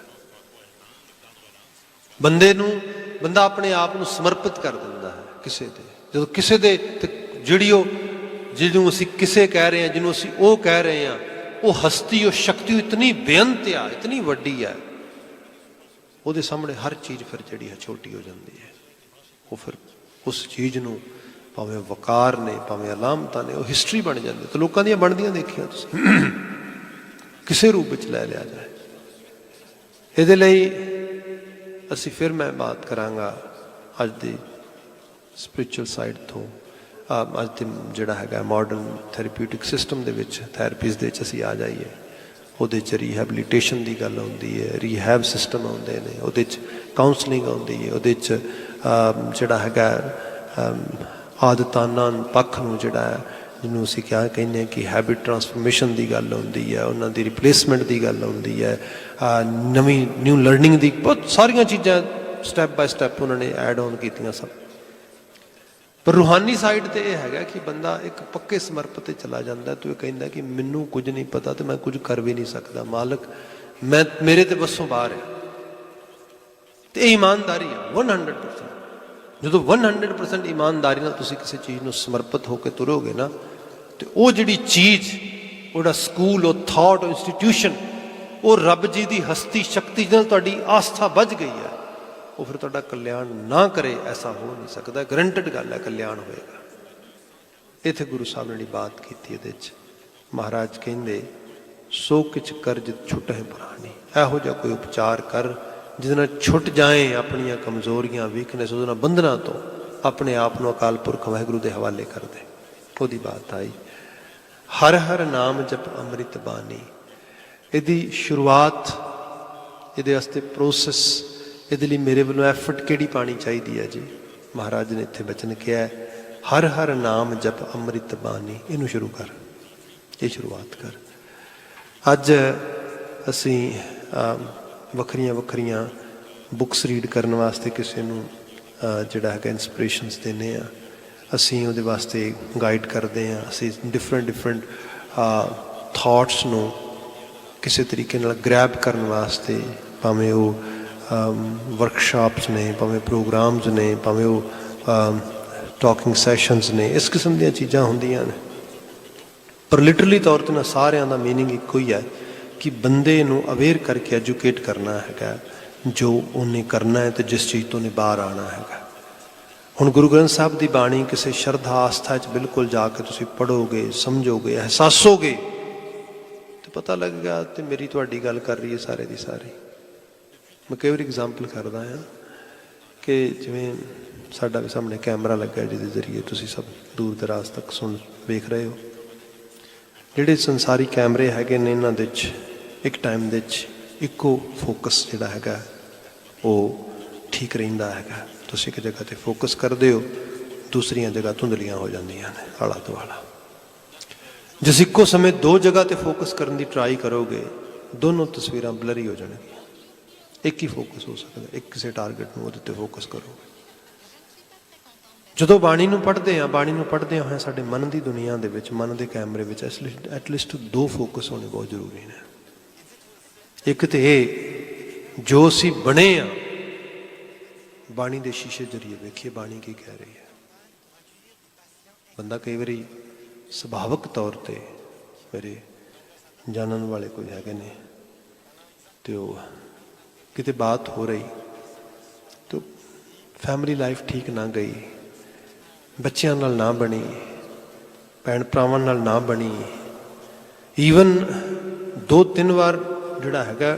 ਬੰਦੇ ਨੂੰ। ਬੰਦਾ ਆਪਣੇ ਆਪ ਨੂੰ ਸਮਰਪਿਤ ਕਰ ਦਿੰਦਾ ਹੈ ਕਿਸੇ ਤੇ। ਜਦੋਂ ਕਿਸੇ ਦੇ ਜਿਹੜੀ ਉਹ, ਜਿਹਨੂੰ ਅਸੀਂ ਕਿਸੇ ਕਹਿ ਰਹੇ ਹਾਂ, ਜਿਹਨੂੰ ਅਸੀਂ ਉਹ ਕਹਿ ਰਹੇ ਹਾਂ, ਉਹ ਹਸਤੀ, ਉਹ ਸ਼ਕਤੀ ਇਤਨੀ ਬੇਅੰਤ ਆ, ਇਤਨੀ ਵੱਡੀ ਹੈ, ਉਹਦੇ ਸਾਹਮਣੇ ਹਰ ਚੀਜ਼ ਫਿਰ ਜਿਹੜੀ ਹੈ ਛੋਟੀ ਹੋ ਜਾਂਦੀ ਹੈ। ਉਹ ਫਿਰ ਉਸ ਚੀਜ਼ ਨੂੰ ਭਾਵੇਂ ਵਕਾਰ ਨੇ, ਭਾਵੇਂ ਅਲਾਮਤਾਂ ਨੇ, ਉਹ ਹਿਸਟਰੀ ਬਣ ਜਾਂਦੀ। ਤੇ ਲੋਕਾਂ ਦੀਆਂ ਬਣਦੀਆਂ ਦੇਖੀਆਂ ਤੁਸੀਂ, ਕਿਸੇ ਰੂਪ ਵਿੱਚ ਲੈ ਲਿਆ ਜਾਏ। ਇਹਦੇ ਲਈ ਅਸੀਂ ਫਿਰ ਮੈਂ ਬਾਤ ਕਰਾਂਗਾ ਅੱਜ ਦੀ ਸਪਿਰਿਚੁਅਲ ਸਾਈਡ ਤੋਂ। ਅੱਜ ਦੇ ਜਿਹੜਾ ਹੈਗਾ ਮਾਡਰਨ ਥੈਰੇਪਿਊਟਿਕ ਸਿਸਟਮ ਦੇ ਵਿੱਚ, ਥੈਰੇਪੀਜ਼ ਦੇ ਵਿੱਚ ਅਸੀਂ ਆ ਜਾਈਏ। ਉਹਦੇ 'ਚ ਰੀਹੈਬਲੀਟੇਸ਼ਨ ਦੀ ਗੱਲ ਆਉਂਦੀ ਹੈ, ਰੀਹੈਬ ਸਿਸਟਮ ਆਉਂਦੇ ਨੇ, ਉਹਦੇ 'ਚ ਕਾਉਂਸਲਿੰਗ ਆਉਂਦੀ ਹੈ, ਉਹਦੇ 'ਚ ਜਿਹੜਾ ਹੈਗਾ ਆਦਤਾਨਾ ਪੱਖ ਨੂੰ ਜਿਹੜਾ ਹੈ, ਜਿਹਨੂੰ ਅਸੀਂ ਕਿਹਾ ਕਹਿੰਦੇ ਕਿ ਹੈਬਿਟ ਟਰਾਂਸਫਰਮੇਸ਼ਨ ਦੀ ਗੱਲ ਹੁੰਦੀ ਹੈ, ਉਹਨਾਂ ਦੀ ਰਿਪਲੇਸਮੈਂਟ ਦੀ ਗੱਲ ਹੁੰਦੀ ਹੈ, ਨਵੀਂ ਨਿਊ ਲਰਨਿੰਗ ਦੀ ਬਹੁਤ ਸਾਰੀਆਂ ਚੀਜ਼ਾਂ ਸਟੈਪ ਬਾਏ ਸਟੈਪ ਉਹਨਾਂ ਨੇ ਐਡ ਔਨ ਕੀਤੀਆਂ ਸਭ। ਪਰ ਰੂਹਾਨੀ ਸਾਈਡ ਤੇ ਇਹ ਹੈਗਾ ਕਿ ਬੰਦਾ ਇੱਕ ਪੱਕੇ ਸਮਰਪਿਤ ਤੇ ਚਲਾ ਜਾਂਦਾ ਤੇ ਉਹ ਕਹਿੰਦਾ ਕਿ ਮੈਨੂੰ ਕੁਝ ਨਹੀਂ ਪਤਾ ਤੇ ਮੈਂ ਕੁਝ ਕਰ ਵੀ ਨਹੀਂ ਸਕਦਾ, ਮਾਲਕ ਮੈਂ ਮੇਰੇ ਤੇ ਵੱਸੋਂ ਬਾਹਰ ਹੈ। ਤੇ ਇਹ ਇਮਾਨਦਾਰੀ ਹੈ 100%। ਜਦੋਂ 100% ਇਮਾਨਦਾਰੀ ਨਾਲ ਤੁਸੀਂ ਕਿਸੇ ਚੀਜ਼ ਨੂੰ ਸਮਰਪਿਤ ਹੋ ਕੇ ਤੁਰੋਗੇ ਨਾ, ਤੇ ਉਹ ਜਿਹੜੀ ਚੀਜ਼, ਉਹਦਾ ਸਕੂਲ, ਉਹ ਥਾਟ, ਉਹ ਇੰਸਟੀਟਿਊਸ਼ਨ, ਉਹ ਰੱਬ ਜੀ ਦੀ ਹਸਤੀ ਸ਼ਕਤੀ ਨਾਲ ਤੁਹਾਡੀ ਆਸਥਾ ਵੱਜ ਗਈ ਹੈ, ਉਹ ਫਿਰ ਤੁਹਾਡਾ ਕਲਿਆਣ ਨਾ ਕਰੇ ਐਸਾ ਹੋ ਨਹੀਂ ਸਕਦਾ। ਗਰੰਟਡ ਗੱਲ ਹੈ ਕਲਿਆਣ ਹੋਏਗਾ। ਇੱਥੇ ਗੁਰੂ ਸਾਹਿਬ ਨੇ ਜਿਹੜੀ ਬਾਤ ਕੀਤੀ ਇਹਦੇ 'ਚ ਮਹਾਰਾਜ ਕਹਿੰਦੇ ਸੋ ਕਿਛ ਕਰਜ ਛੁਟਹਿ ਪੁਰਾਣੀ, ਇਹੋ ਜਿਹਾ ਕੋਈ ਉਪਚਾਰ ਕਰ ਜਿਹਦੇ ਨਾਲ ਛੁੱਟ ਜਾਏ ਆਪਣੀਆਂ ਕਮਜ਼ੋਰੀਆਂ, ਵੀਕਨੈਸ, ਉਹਦੇ ਨਾਲ ਬੰਧਨਾਂ ਤੋਂ ਆਪਣੇ ਆਪ ਨੂੰ ਅਕਾਲ ਪੁਰਖ ਵਾਹਿਗੁਰੂ ਦੇ ਹਵਾਲੇ ਕਰ ਦੇ। ਉਹਦੀ ਬਾਤ ਆਈ ਹਰ ਹਰ ਨਾਮ ਜਪ ਅੰਮ੍ਰਿਤ ਬਾਣੀ। ਇਹਦੀ ਸ਼ੁਰੂਆਤ, ਇਹਦੇ ਵਾਸਤੇ ਪ੍ਰੋਸੈਸ, ਇਹਦੇ ਲਈ ਮੇਰੇ ਵੱਲੋਂ ਐਫਰਟ ਕਿਹੜੀ ਪਾਣੀ ਚਾਹੀਦੀ ਹੈ ਜੀ? ਮਹਾਰਾਜ ਨੇ ਇੱਥੇ ਬਚਨ ਕਿਹਾ ਹਰ ਹਰ ਨਾਮ ਜਪ ਅੰਮ੍ਰਿਤ ਬਾਣੀ। ਇਹਨੂੰ ਸ਼ੁਰੂ ਕਰ, ਇਹ ਸ਼ੁਰੂਆਤ ਕਰ। ਅੱਜ ਅਸੀਂ ਵੱਖਰੀਆਂ ਵੱਖਰੀਆਂ ਬੁੱਕਸ ਰੀਡ ਕਰਨ ਵਾਸਤੇ ਕਿਸੇ ਨੂੰ ਜਿਹੜਾ ਹੈਗਾ ਇੰਸਪੀਰੇਸ਼ਨਸ ਦਿੰਦੇ ਹਾਂ, ਅਸੀਂ ਉਹਦੇ ਵਾਸਤੇ ਗਾਈਡ ਕਰਦੇ ਹਾਂ। ਅਸੀਂ ਡਿਫਰੈਂਟ ਥਾਟਸ ਨੂੰ ਕਿਸੇ ਤਰੀਕੇ ਨਾਲ ਗ੍ਰੈਬ ਕਰਨ ਵਾਸਤੇ, ਭਾਵੇਂ ਉਹ ਵਰਕਸ਼ਾਪਸ ਨੇ, ਭਾਵੇਂ ਪ੍ਰੋਗਰਾਮਸ ਨੇ, ਭਾਵੇਂ ਉਹ ਟਾਕਿੰਗ ਸੈਸ਼ਨਸ ਨੇ, ਇਸ ਕਿਸਮ ਦੀਆਂ ਚੀਜ਼ਾਂ ਹੁੰਦੀਆਂ ਨੇ। ਪਰ ਲਿਟਰਲੀ ਤੌਰ 'ਤੇ ਨਾ ਸਾਰਿਆਂ ਦਾ ਮੀਨਿੰਗ ਇੱਕੋ ਹੀ ਹੈ ਕਿ ਬੰਦੇ ਨੂੰ ਅਵੇਅਰ ਕਰਕੇ ਐਜੂਕੇਟ ਕਰਨਾ ਹੈਗਾ ਜੋ ਉਹਨੇ ਕਰਨਾ ਹੈ ਅਤੇ ਜਿਸ ਚੀਜ਼ ਤੋਂ ਉਹਨੇ ਬਾਹਰ ਆਉਣਾ ਹੈਗਾ। ਹੁਣ ਗੁਰੂ ਗ੍ਰੰਥ ਸਾਹਿਬ ਦੀ ਬਾਣੀ ਕਿਸੇ ਸ਼ਰਧਾ ਆਸਥਾ 'ਚ ਬਿਲਕੁਲ ਜਾ ਕੇ ਤੁਸੀਂ ਪੜ੍ਹੋਗੇ, ਸਮਝੋਗੇ, ਅਹਿਸਾਸੋਗੇ ਤੇ ਪਤਾ ਲੱਗੇਗਾ। ਤੇ ਮੇਰੀ ਤੁਹਾਡੀ ਗੱਲ ਕਰ ਰਹੀ ਹੈ ਸਾਰੇ ਦੀ ਸਾਰੀ। ਮੈਂ ਕਈ ਵਾਰੀ ਐਗਜ਼ਾਮਪਲ ਕਰਦਾ ਹਾਂ ਕਿ ਜਿਵੇਂ ਸਾਡਾ ਵੀ ਸਾਹਮਣੇ ਕੈਮਰਾ ਲੱਗਾ ਜਿਹਦੇ ਜ਼ਰੀਏ ਤੁਸੀਂ ਸਭ ਦੂਰ ਦਰਾਜ਼ ਤੱਕ ਵੇਖ ਰਹੇ ਹੋ। ਜਿਹੜੇ ਸੰਸਾਰੀ ਕੈਮਰੇ ਹੈਗੇ ਨੇ, ਇਹਨਾਂ ਦੇ 'ਚ ਇੱਕ ਟਾਈਮ ਦੇ 'ਚ ਇੱਕੋ ਫੋਕਸ ਜਿਹੜਾ ਹੈਗਾ ਉਹ ਠੀਕ ਰਹਿੰਦਾ ਹੈਗਾ। ਤੁਸੀਂ ਇੱਕ ਜਗ੍ਹਾ 'ਤੇ ਫੋਕਸ ਕਰਦੇ ਹੋ, ਦੂਸਰੀਆਂ ਜਗ੍ਹਾ ਧੁੰਦਲੀਆਂ ਹੋ ਜਾਂਦੀਆਂ ਨੇ ਆਲਾ ਦੁਆਲਾ। ਜਿਸ ਇੱਕੋ ਸਮੇਂ ਦੋ ਜਗ੍ਹਾ 'ਤੇ ਫੋਕਸ ਕਰਨ ਦੀ ਟਰਾਈ ਕਰੋਗੇ, ਦੋਨੋਂ ਤਸਵੀਰਾਂ ਬਲਰੀ ਹੋ ਜਾਣਗੀਆਂ। ਇੱਕ ਹੀ ਫੋਕਸ ਹੋ ਸਕਦਾ, ਇੱਕ ਕਿਸੇ ਟਾਰਗੇਟ ਨੂੰ ਉਹਦੇ 'ਤੇ ਫੋਕਸ ਕਰੋਗੇ। ਜਦੋਂ ਬਾਣੀ ਨੂੰ ਪੜ੍ਹਦੇ ਹਾਂ, ਬਾਣੀ ਨੂੰ ਪੜ੍ਹਦਿਆਂ ਹੋਇਆ ਸਾਡੇ ਮਨ ਦੀ ਦੁਨੀਆ ਦੇ ਵਿੱਚ, ਮਨ ਦੇ ਕੈਮਰੇ ਵਿੱਚ ਐਟਲੀਸਟ ਦੋ ਫੋਕਸ ਹੋਣੇ ਬਹੁਤ ਜ਼ਰੂਰੀ ਨੇ। ਇੱਕ ਤੇ ਇਹ ਜੋ ਅਸੀਂ ਬਣੇ ਹਾਂ, ਬਾਣੀ ਦੇ ਸ਼ੀਸ਼ੇ ਜ਼ਰੀਏ ਵੇਖੀਏ ਬਾਣੀ ਕੀ ਕਹਿ ਰਹੀ ਹੈ। ਬੰਦਾ ਕਈ ਵਾਰੀ ਸੁਭਾਵਿਕ ਤੌਰ 'ਤੇ, ਮੇਰੇ ਜਾਣਨ ਵਾਲੇ ਕੋਈ ਹੈਗੇ ਨੇ, ਤੇ ਉਹ ਕਿਤੇ ਬਾਤ ਹੋ ਰਹੀ ਤੇ ਫੈਮਿਲੀ ਲਾਈਫ ਠੀਕ ਨਾ ਗਈ, ਬੱਚਿਆਂ ਨਾਲ ਨਾ ਬਣੀ, ਭੈਣ ਭਰਾਵਾਂ ਨਾਲ ਨਾ ਬਣੀ, ਈਵਨ 2-3 ਵਾਰ ਜਿਹੜਾ ਹੈਗਾ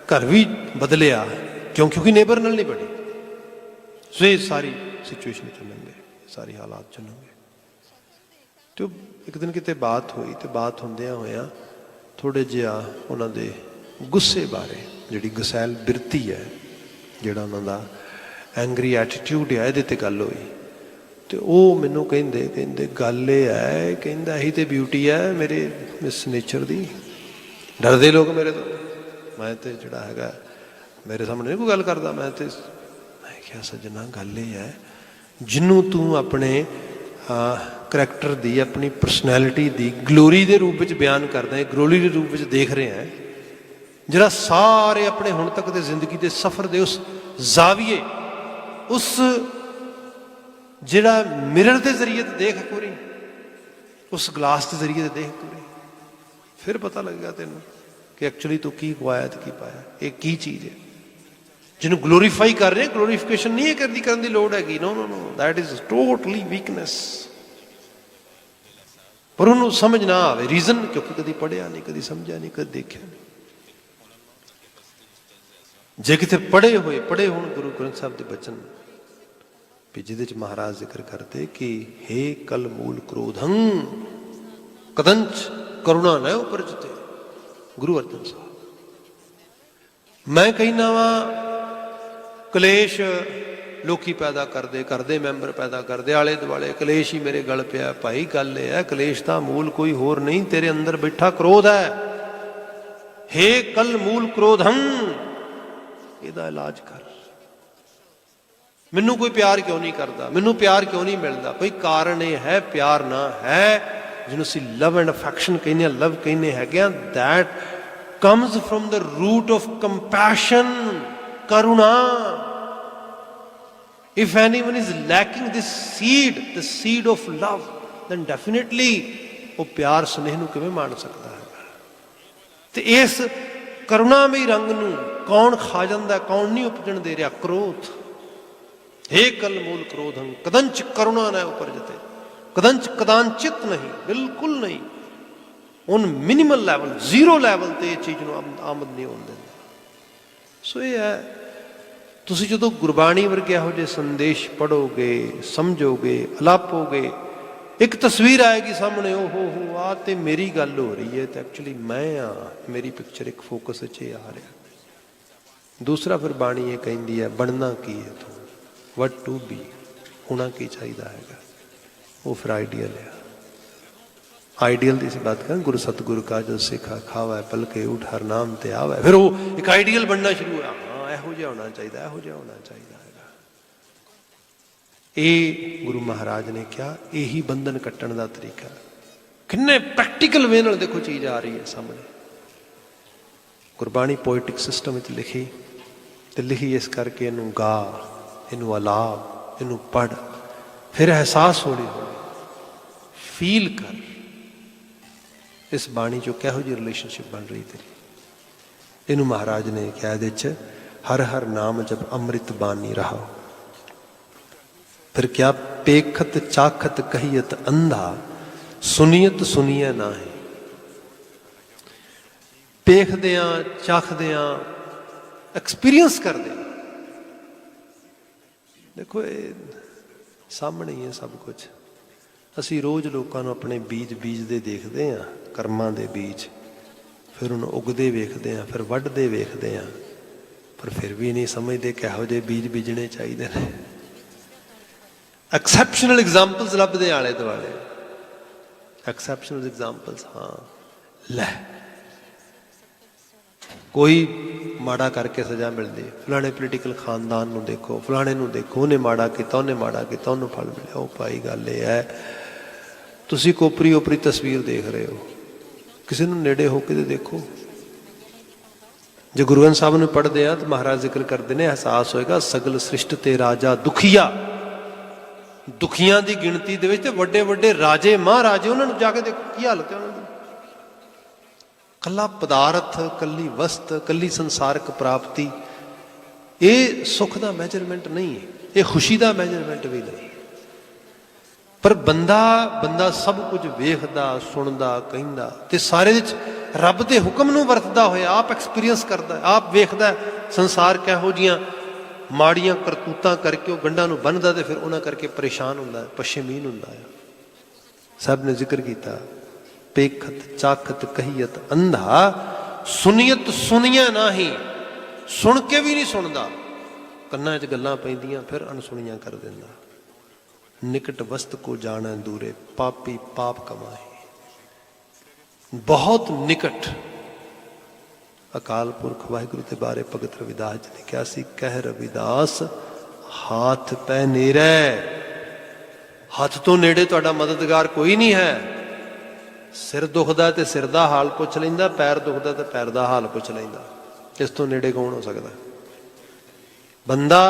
ਘਰ ਵੀ ਬਦਲਿਆ ਕਿਉਂਕਿ ਨੇਬਰ ਨਾਲ ਨਹੀਂ ਬਣੀ। ਸੋ ਇਹ ਸਾਰੀ ਸਿਚੁਏਸ਼ਨ ਚੱਲਣਗੇ, ਸਾਰੀ ਹਾਲਾਤ ਚੱਲਣਗੇ। ਤੇ ਇੱਕ ਦਿਨ ਕਿਤੇ ਬਾਤ ਹੋਈ ਤੇ ਬਾਤ ਹੁੰਦਿਆਂ ਹੋਇਆਂ ਥੋੜ੍ਹੇ ਜਿਹਾ ਉਹਨਾਂ ਦੇ ਗੁੱਸੇ ਬਾਰੇ, ਜਿਹੜੀ ਗੁਸੈਲ ਬਿਰਤੀ ਹੈ, ਜਿਹੜਾ ਉਹਨਾਂ ਦਾ ਐਂਗਰੀ ਐਟੀਟਿਊਡ ਹੈ, ਇਹਦੇ 'ਤੇ ਗੱਲ ਹੋਈ। ਤੇ ਉਹ ਮੈਨੂੰ ਕਹਿੰਦੇ ਗੱਲ ਇਹ ਹੈ, ਕਹਿੰਦਾ ਇਹੀ ਤੇ ਬਿਊਟੀ ਹੈ ਮੇਰੇ ਇਸ ਨੇਚਰ ਦੀ। ਡਰਦੇ ਲੋਕ ਮੇਰੇ ਤੋਂ। ਮੈਂ ਤੇ ਜਿਹੜਾ ਹੈਗਾ ਮੇਰੇ ਸਾਹਮਣੇ ਨਹੀਂ ਕੋਈ ਗੱਲ ਕਰਦਾ। ਮੈਂ ਕਿਹਾ ਸੱਜਣਾ ਗੱਲ ਇਹ ਹੈ, ਜਿਹਨੂੰ ਤੂੰ ਆਪਣੇ ਕਰੈਕਟਰ ਦੀ, ਆਪਣੀ ਪਰਸਨੈਲਿਟੀ ਦੀ ਗਲੋਰੀ ਦੇ ਰੂਪ ਵਿੱਚ ਬਿਆਨ ਕਰਦਾ ਹੈ, ਗਲੋਰੀ ਦੇ ਰੂਪ ਵਿੱਚ ਦੇਖ ਰਿਹਾ ਹੈ, ਜਿਹੜਾ ਸਾਰੇ ਆਪਣੇ ਹੁਣ ਤੱਕ ਦੇ ਜ਼ਿੰਦਗੀ ਦੇ ਸਫ਼ਰ ਦੇ ਉਸ ਜ਼ਾਵੀਏ, ਉਸ ਜਿਹੜਾ ਮਿਰਰ ਦੇ ਜ਼ਰੀਏ ਤੇ ਦੇਖ ਇੱਕ ਵਾਰੀ, ਉਸ ਗਲਾਸ ਦੇ ਜ਼ਰੀਏ ਤੇ ਦੇਖ ਇੱਕ ਵਾਰੀ, ਫਿਰ ਪਤਾ ਲੱਗੇਗਾ ਤੈਨੂੰ ਕਿ ਐਕਚੁਅਲੀ ਤੂੰ ਕੀ ਖਵਾਇਆ ਤੇ ਕੀ ਪਾਇਆ। ਇਹ ਕੀ ਚੀਜ਼ ਹੈ ਜਿਹਨੂੰ ਗਲੋਰੀਫਾਈ ਕਰ ਰਹੇ। ਗਲੋਰੀਫਿਕੇਸ਼ਨ ਨਹੀਂ ਕਰਨ ਦੀ ਲੋੜ ਹੈਗੀ। ਨੋ, ਦੈਟ ਇਜ਼ ਟੋਟਲੀ ਵੀਕਨੈਸ। ਪਰ ਉਹਨੂੰ ਸਮਝ ਨਾ ਆਵੇ, ਰੀਜ਼ਨ ਕਿਉਂਕਿ ਕਦੀ ਪੜ੍ਹਿਆ ਨਹੀਂ, ਕਦੀ ਸਮਝਿਆ ਨਹੀਂ, ਕਦੀ ਦੇਖਿਆ ਨਹੀਂ। ਜੇ ਕਿਤੇ ਪੜ੍ਹੇ ਹੋਣ ਗੁਰੂ ਗ੍ਰੰਥ ਸਾਹਿਬ ਦੇ ਬਚਨ ਵੀ ਜਿਹਦੇ 'ਚ ਮਹਾਰਾਜ ਜ਼ਿਕਰ ਕਰਦੇ ਕਿ ਹੇ ਕਲ ਮੂਲ ਕ੍ਰੋਧੰ ਕਦੰਚ ਕਰੁਣਾ ਨ ਉਪਰਜਤੇ। ਗੁਰੂ ਅਰਜਨ ਸਾਹਿਬ, ਮੈਂ ਕਹਿੰਦਾ ਵਾਂ ਕਲੇਸ਼ ਲੋਕੀ ਪੈਦਾ ਕਰਦੇ, ਘਰ ਦੇ ਮੈਂਬਰ ਪੈਦਾ ਕਰਦੇ, ਆਲੇ ਦੁਆਲੇ ਕਲੇਸ਼ ਹੀ ਮੇਰੇ ਗਲ ਪਿਆ। ਭਾਈ ਗੱਲ ਇਹ ਹੈ, ਕਲੇਸ਼ ਦਾ ਮੂਲ ਕੋਈ ਹੋਰ ਨਹੀਂ, ਤੇਰੇ ਅੰਦਰ ਬੈਠਾ ਕ੍ਰੋਧ ਹੈ। ਹੇ ਕਲ ਮੂਲ ਕ੍ਰੋਧੰ, ਇਹਦਾ ਇਲਾਜ ਕਰ। ਮੈਨੂੰ ਕੋਈ ਪਿਆਰ ਕਿਉਂ ਨਹੀਂ ਕਰਦਾ, ਮੈਨੂੰ ਪਿਆਰ ਕਿਉਂ ਨਹੀਂ ਮਿਲਦਾ? ਕੋਈ ਕਾਰਨ ਇਹ ਹੈ, ਪਿਆਰ ਨਾ ਹੈ ਜਿਹਨੂੰ ਅਸੀਂ ਲਵ ਐਂਡ ਅਫੈਕਸ਼ਨ ਕਹਿੰਦੇ ਹਾਂ, ਲਵ ਕਹਿੰਦੇ ਹੈਗੇ ਆ, that comes from the root of compassion, ਕਰੁਣਾ। If anyone is lacking this seed, the seed of love, then definitely ਉਹ ਪਿਆਰ ਸੁਨੇਹ ਨੂੰ ਕਿਵੇਂ ਮਾਣ ਸਕਦਾ ਹੈ? ਤੇ ਇਸ ਕਰੁਣਾਮਈ ਰੰਗ ਨੂੰ ਕੌਣ ਖਾ ਜਾਂਦਾ, ਕੌਣ ਨਹੀਂ ਉਪਜਣ ਦੇ ਰਿਹਾ? ਕ੍ਰੋਧ। ਹੇ ਕਲ ਮੂਲ ਕ੍ਰੋਧੰ ਕਦੰਚ ਕਰੁਣਾ ਨ ਉਪਰਜਤੇ, ਕਦੰਚ ਕਦਾਂਚਿਤ ਨਹੀਂ, ਬਿਲਕੁਲ ਨਹੀਂ। On minimal level, zero level ਤੇ ਇਹ ਚੀਜ਼ ਨੂੰ ਆਮਦ ਨਹੀਂ ਹੋਣ ਦਿੰਦਾ। ਸੋ ਇਹ ਹੈ, ਤੁਸੀਂ ਜਦੋਂ ਗੁਰਬਾਣੀ ਵਰਗੇ ਇਹੋ ਜਿਹੇ ਸੰਦੇਸ਼ ਪੜ੍ਹੋਗੇ, ਸਮਝੋਗੇ, ਅਲਾਪੋਗੇ, ਇੱਕ ਤਸਵੀਰ ਆਏਗੀ ਸਾਹਮਣੇ, ਓ ਹੋ ਆਹ ਤੇ ਮੇਰੀ ਗੱਲ ਹੋ ਰਹੀ ਹੈ, ਤੇ ਐਕਚੁਅਲੀ ਮੈਂ ਆ, ਮੇਰੀ ਪਿਕਚਰ ਇੱਕ ਫੋਕਸ 'ਚ ਇਹ ਆ ਰਿਹਾ। ਦੂਸਰਾ ਫਿਰ ਬਾਣੀ ਇਹ ਕਹਿੰਦੀ ਹੈ, ਬਣਨਾ ਕੀ ਹੈ ਤੂੰ, ਵਟ ਟੂ ਬੀ, ਹੋਣਾ ਕੀ ਚਾਹੀਦਾ ਹੈਗਾ, ਉਹ ਫਿਰ ਆਈਡੀਅਲ ਹੈ। ਆਈਡੀਅਲ ਦੀ ਅਸੀਂ ਬਾਤ ਕਰਾਂ, ਗੁਰੂ ਸਤਿਗੁਰੂ ਕਾ ਜੋ ਸਿੱਖਾ ਖਾਵਾ ਪਲਕੇ ਉਠ ਹਰ ਨਾਮ ਤੇ ਆਵੇ, ਫਿਰ ਉਹ ਇੱਕ ਆਈਡੀਅਲ ਬਣਨਾ ਸ਼ੁਰੂ ਹੋਇਆ। ਹਾਂ, ਇਹੋ ਜਿਹਾ ਹੋਣਾ ਚਾਹੀਦਾ, ਇਹੋ ਜਿਹਾ ਹੋਣਾ ਚਾਹੀਦਾ ਹੈਗਾ। ਇਹ ਗੁਰੂ ਮਹਾਰਾਜ ਨੇ ਕਿਹਾ, ਇਹੀ ਬੰਧਨ ਕੱਟਣ ਦਾ ਤਰੀਕਾ। ਕਿੰਨੇ ਪ੍ਰੈਕਟੀਕਲ ਵੇ ਨਾਲ ਦੇਖੋ ਚੀਜ਼ ਆ ਰਹੀ ਹੈ ਸਾਹਮਣੇ। ਗੁਰਬਾਣੀ ਪੋਇਟਿਕ ਸਿਸਟਮ ਵਿੱਚ ਲਿਖੀ, ਤੇ ਲਿਖੀ ਇਸ ਕਰਕੇ ਇਹਨੂੰ ਗਾ, ਇਹਨੂੰ ਅਲਾਪ, ਇਹਨੂੰ ਪੜ੍ਹ, ਫਿਰ ਅਹਿਸਾਸ ਹੌਲੀ ਹੌਲੀ ਫੀਲ ਕਰ ਇਸ ਬਾਣੀ ਚੋਂ ਕਿਹੋ ਜਿਹੀ ਰਿਲੇਸ਼ਨਸ਼ਿਪ ਬਣ ਰਹੀ ਤੇਰੀ। ਇਹਨੂੰ ਮਹਾਰਾਜ ਨੇ ਕਿਹਾ ਇਹਦੇ 'ਚ ਹਰ ਹਰ ਨਾਮ ਜਬ ਅੰਮ੍ਰਿਤ ਬਾਣੀ ਰਹਾ। ਫਿਰ ਕਿਆ ਪੇਖਤ ਚਾਖਤ ਕਹੀਅਤ ਅੰਧਾ, ਸੁਨੀਅਤ ਸੁਨੀਐ ਨਾਹੀਂ। ਪੇਖਦਿਆਂ, ਚਾਖਦਿਆਂ, ਐਕਸਪੀਰੀਅੰਸ ਕਰਦੇ। ਦੇਖੋ ਇਹ ਸਾਹਮਣੇ ਹੀ ਹੈ ਸਭ ਕੁਝ। ਅਸੀਂ ਰੋਜ਼ ਲੋਕਾਂ ਨੂੰ ਆਪਣੇ ਬੀਜ ਬੀਜਦੇ ਦੇਖਦੇ ਹਾਂ, ਕਰਮਾਂ ਦੇ ਬੀਜ, ਫਿਰ ਉਹਨੂੰ ਉਗਦੇ ਵੇਖਦੇ ਹਾਂ, ਫਿਰ ਵੱਢਦੇ ਵੇਖਦੇ ਹਾਂ, ਪਰ ਫਿਰ ਵੀ ਨਹੀਂ ਸਮਝਦੇ ਕਿਹੋ ਜਿਹੇ ਬੀਜ ਬੀਜਣੇ ਚਾਹੀਦੇ ਨੇ। ਐਕਸੈਪਸ਼ਨਲ ਐਗਜ਼ਾਮਪਲਸ ਲੱਭਦੇ ਆਲੇ ਦੁਆਲੇ, ਐਕਸੈਪਸ਼ਨਲ ਐਗਜ਼ਾਮਪਲਸ। ਹਾਂ, ਲੈ ਕੋਈ ਮਾੜਾ ਕਰਕੇ ਸਜ਼ਾ ਮਿਲਦੀ, ਫਲਾਣੇ ਪੋਲੀਟੀਕਲ ਖਾਨਦਾਨ ਨੂੰ ਦੇਖੋ, ਫਲਾਣੇ ਨੂੰ ਦੇਖੋ, ਉਹਨੇ ਮਾੜਾ ਕੀਤਾ, ਉਹਨੇ ਮਾੜਾ ਕੀਤਾ, ਉਹਨੂੰ ਫਲ ਮਿਲਿਆ। ਉਹ ਭਾਈ ਗੱਲ ਇਹ ਹੈ, ਤੁਸੀਂ ਕੋਪਰੀ ਓਪਰੀ ਤਸਵੀਰ ਦੇਖ ਰਹੇ ਹੋ, ਕਿਸੇ ਨੂੰ ਨੇੜੇ ਹੋ ਕੇ ਦੇਖੋ। ਜੇ ਗੁਰੂ ਗ੍ਰੰਥ ਸਾਹਿਬ ਨੂੰ ਪੜ੍ਹਦੇ ਆ ਤਾਂ ਮਹਾਰਾਜ ਜ਼ਿਕਰ ਕਰਦੇ ਨੇ, ਅਹਿਸਾਸ ਹੋਏਗਾ ਸਗਲ ਸ੍ਰਿਸ਼ਟ ਤੇ ਰਾਜਾ ਦੁਖੀਆ। ਦੁਖੀਆਂ ਦੀ ਗਿਣਤੀ ਦੇ ਵਿੱਚ ਤੇ ਵੱਡੇ ਵੱਡੇ ਰਾਜੇ ਮਹਾਰਾਜੇ, ਉਹਨਾਂ ਨੂੰ ਜਾ ਕੇ ਦੇਖੋ ਕੀ ਹਾਲਤ ਹੈ ਉਹਨਾਂ ਦੀ। ਕੱਲਾ ਪਦਾਰਥ, ਕੱਲੀ ਵਸਤ, ਕੱਲੀ ਸੰਸਾਰਕ ਪ੍ਰਾਪਤੀ ਇਹ ਸੁੱਖ ਦਾ ਮੈਜਰਮੈਂਟ ਨਹੀਂ ਹੈ, ਇਹ ਖੁਸ਼ੀ ਦਾ ਮੈਜਰਮੈਂਟ ਵੀ ਨਹੀਂ। ਪਰ ਬੰਦਾ ਸਭ ਕੁਝ ਵੇਖਦਾ, ਸੁਣਦਾ, ਕਹਿੰਦਾ, ਤੇ ਸਾਰੇ ਵਿੱਚ ਰੱਬ ਦੇ ਹੁਕਮ ਨੂੰ ਵਰਤਦਾ ਹੋਇਆ ਆਪ ਐਕਸਪੀਰੀਅੰਸ ਕਰਦਾ, ਆਪ ਵੇਖਦਾ ਸੰਸਾਰ ਕਿਹੋ ਜਿਹੀਆਂ ਮਾੜੀਆਂ ਕਰਤੂਤਾਂ ਕਰਕੇ ਉਹ ਗੰਢਾਂ ਨੂੰ ਬੰਨ੍ਹਦਾ, ਤੇ ਫਿਰ ਉਹਨਾਂ ਕਰਕੇ ਪਰੇਸ਼ਾਨ ਹੁੰਦਾ, ਪਸ਼ੇਮੀਨ ਹੁੰਦਾ ਹੈ। ਸਭ ਨੇ ਜ਼ਿਕਰ ਕੀਤਾ, ਪੇਖਤ ਚਾਖਤ ਕਹੀਅਤ ਅੰਧਾ, ਸੁਨੀਅਤ ਸੁਣੀਐ ਨਾਹੀਂ। ਸੁਣ ਕੇ ਵੀ ਨਹੀਂ ਸੁਣਦਾ, ਕੰਨਾਂ 'ਚ ਗੱਲਾਂ ਪੈਂਦੀਆਂ ਫਿਰ ਅਣਸੁਣੀਆਂ ਕਰ ਦਿੰਦਾ। ਨਿਕਟ ਵਸਤ ਕੋ ਜਾਣੈ ਦੂਰੇ, ਪਾਪੀ ਪਾਪ ਕਮਾਏ। ਬਹੁਤ ਨਿਕਟ। ਅਕਾਲ ਪੁਰਖ ਵਾਹਿਗੁਰੂ ਦੇ ਬਾਰੇ ਭਗਤ ਰਵਿਦਾਸ ਜੀ ਨੇ ਕਿਹਾ ਸੀ, ਕਹਿ ਰਵਿਦਾਸ ਹਾਥ ਪੈ ਨੇੜੇ। ਹੱਥ ਤੋਂ ਨੇੜੇ ਤੁਹਾਡਾ ਮਦਦਗਾਰ ਕੋਈ ਨਹੀਂ ਹੈ। ਸਿਰ ਦੁਖਦਾ ਤੇ ਸਿਰ ਦਾ ਹਾਲ ਪੁੱਛ ਲੈਂਦਾ, ਪੈਰ ਦੁਖਦਾ ਤੇ ਪੈਰ ਦਾ ਹਾਲ ਪੁੱਛ ਲੈਂਦਾ। ਇਸ ਤੋਂ ਨੇੜੇ ਕੌਣ ਹੋ ਸਕਦਾ? ਬੰਦਾ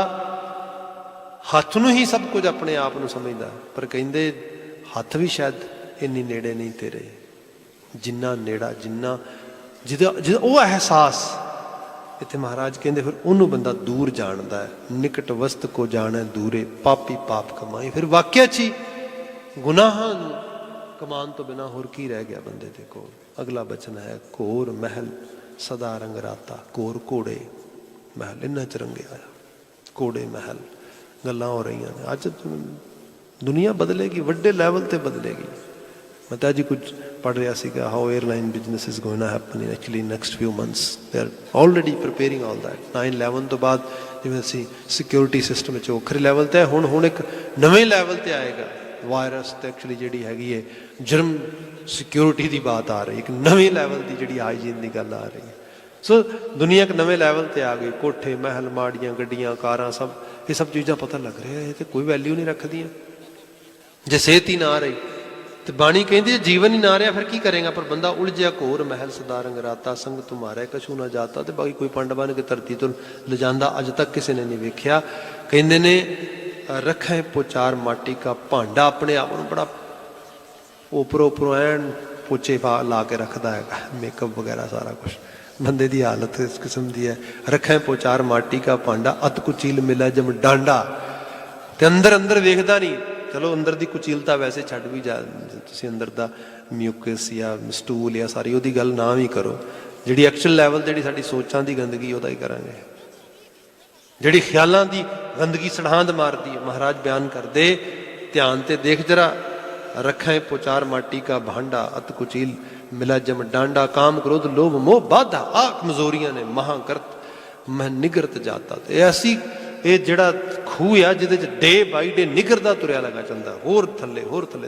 ਹੱਥ ਨੂੰ ਹੀ ਸਭ ਕੁਝ ਆਪਣੇ ਆਪ ਨੂੰ ਸਮਝਦਾ, ਪਰ ਕਹਿੰਦੇ ਹੱਥ ਵੀ ਸ਼ਾਇਦ ਇੰਨੀ ਨੇੜੇ ਨਹੀਂ ਤੇਰੇ ਜਿੰਨਾ ਨੇੜਾ, ਜਿਹਦਾ ਉਹ ਅਹਿਸਾਸ। ਇੱਥੇ ਮਹਾਰਾਜ ਕਹਿੰਦੇ ਫਿਰ ਉਹਨੂੰ ਬੰਦਾ ਦੂਰ ਜਾਣਦਾ ਹੈ। ਨਿਕਟ ਵਸਤ ਕੋ ਜਾਣੈ ਦੂਰੇ, ਪਾਪੀ ਪਾਪ ਕਮਾਈ। ਫਿਰ ਵਾਕਿਆ 'ਚ ਹੀ ਗੁਨਾਹਾਂ ਨੂੰ ਕਮਾਉਣ ਤੋਂ ਬਿਨਾਂ ਹੋਰ ਕੀ ਰਹਿ ਗਿਆ ਬੰਦੇ ਦੇ ਕੋਲ? ਅਗਲਾ ਬਚਨ ਹੈ, ਘੋਰ ਮਹਿਲ ਸਦਾ ਰੰਗ ਰਾਤਾ। ਘੋਰ ਘੋੜੇ ਮਹਿਲ, ਇਹਨਾਂ 'ਚ ਰੰਗਿਆ ਆਇਆ ਘੋੜੇ ਮਹਿਲ। ਗੱਲਾਂ ਹੋ ਰਹੀਆਂ ਨੇ ਅੱਜ। ਦੁਨੀਆ ਬਦਲੇਗੀ, ਵੱਡੇ ਲੈਵਲ ਤੇ ਬਦਲੇਗੀ। ਮੈਂ ਤਾਂ ਅੱਜ ਹੀ ਕੁਝ ਪੜ੍ਹ ਰਿਹਾ ਸੀਗਾ, how airline business is going to happen in actually next few months. They are already preparing all that. 9/11 ਤੋਂ ਬਾਅਦ ਜਿਵੇਂ ਅਸੀਂ ਸਿਕਿਉਰਿਟੀ ਸਿਸਟਮ ਵਿੱਚ ਵੱਖਰੇ ਲੈਵਲ 'ਤੇ ਹੁਣ ਇੱਕ ਨਵੇਂ ਲੈਵਲ 'ਤੇ ਆਏਗਾ ਵਾਇਰਸ। ਤੇ ਐਕਚੁਅਲੀ ਜਿਹੜੀ ਹੈਗੀ ਹੈ ਜਰਮ ਸਿਕਿਉਰਿਟੀ ਦੀ ਬਾਤ ਆ ਰਹੀ, ਇੱਕ ਨਵੇਂ ਲੈਵਲ ਦੀ ਜਿਹੜੀ ਹਾਈਜੀਨ ਦੀ ਗੱਲ ਆ ਰਹੀ ਹੈ। ਸੋ ਦੁਨੀਆ ਇੱਕ ਨਵੇਂ ਲੈਵਲ 'ਤੇ ਆ ਗਈ। ਕੋਠੇ ਮਹਿਲ ਮਾੜੀਆਂ ਗੱਡੀਆਂ ਕਾਰਾਂ ਸਭ ਇਹ ਸਭ ਚੀਜ਼ਾਂ ਪਤਾ ਲੱਗ ਰਿਹਾ ਇਹ ਤਾਂ ਕੋਈ ਵੈਲਿਊ ਨਹੀਂ ਰੱਖਦੀਆਂ। ਜੇ ਸਿਹਤ ਹੀ ਨਾ ਰਹੀ ਤੇ ਬਾਣੀ ਕਹਿੰਦੀ ਜੇ ਜੀਵਨ ਹੀ ਨਾ ਰਿਹਾ ਫਿਰ ਕੀ ਕਰੇਗਾ। ਪਰ ਬੰਦਾ ਉਲਝਿਆ ਘੋਰ ਮਹਿਲ ਸਦਾ ਰੰਗ ਰਾਤਾ ਸੰਗ ਤੁਮਾਰੇ ਕਛੂ ਨਾ ਜਾਤਾ। ਤੇ ਬਾਕੀ ਕੋਈ ਪੰਡ ਬਣ ਕੇ ਧਰਤੀ ਤੋਂ ਲਿਜਾਂਦਾ ਅੱਜ ਤੱਕ ਕਿਸੇ ਨੇ ਨਹੀਂ ਵੇਖਿਆ। ਕਹਿੰਦੇ ਨੇ ਰੱਖੇ ਪੋਚਾਰ ਮਾਟੀ ਕਾ ਭਾਂਡਾ, ਆਪਣੇ ਆਪ ਨੂੰ ਬੜਾ ਉੱਪਰੋਂ ਐਨ ਪੋਚੇ ਲਾ ਕੇ ਰੱਖਦਾ ਹੈਗਾ, ਮੇਕਅਪ ਵਗੈਰਾ ਸਾਰਾ ਕੁਛ। ਬੰਦੇ ਦੀ ਹਾਲਤ ਇਸ ਕਿਸਮ ਦੀ ਹੈ। ਰੱਖੇ ਪੋਚਾਰ ਮਾਟੀ ਕਾ ਭਾਂਡਾ ਅਤ ਕੁਚੀਲ ਮਿਲਾ ਜਮ ਡਾਂਡਾ। ਤੇ ਅੰਦਰ ਵੇਖਦਾ ਨਹੀਂ। ਚਲੋ ਅੰਦਰ ਦੀ ਕੁਚੀਲਤਾ ਵੈਸੇ ਛੱਡ ਵੀ ਜਾ, ਤੁਸੀਂ ਅੰਦਰ ਦਾ ਮਿਊਕਸ ਜਾਂ ਸਟੂਲ ਜਾਂ ਸਾਰੀ ਉਹਦੀ ਗੱਲ ਨਾ ਵੀ ਕਰੋ। ਜਿਹੜੀ ਐਕਚੁਅਲ ਲੈਵਲ ਜਿਹੜੀ ਸਾਡੀ ਸੋਚਾਂ ਦੀ ਗੰਦਗੀ ਉਹਦਾ ਹੀ ਕਰਾਂਗੇ। ਜਿਹੜੀ ਖਿਆਲਾਂ ਦੀ ਗੰਦਗੀ ਸੜਾਂਦ ਮਾਰਦੀ ਹੈ। ਮਹਾਰਾਜ ਬਿਆਨ ਕਰਦੇ ਧਿਆਨ ਤੇ ਦੇਖ ਜਰਾ। ਰੱਖੇ ਪੋਚਾਰ ਮਾਟੀ ਕਾ ਭਾਂਡਾ ਅਤ ਕੁਚੀਲ ਮਿਲਾ ਜਮ ਡਾਂਡਾ। ਕਾਮ ਕ੍ਰੋਧ ਲੋਭ ਮੋਹ ਬਾਧਾ ਆ ਕਮਜ਼ੋਰੀਆਂ ਨੇ ਮਹਾਂ ਕਰਤ ਮੈਂ ਨਿਗਰਤ ਜਾਤਾ। ਤੇ ਐਸੀ ਇਹ ਜਿਹੜਾ ਖੂਹ ਆ ਜਿਹਦੇ 'ਚ ਡੇ ਬਾਈ ਡੇ ਨਿਗਰਦਾ ਤੁਰਿਆ ਲੱਗਾ ਚੱਲਦਾ, ਹੋਰ ਥੱਲੇ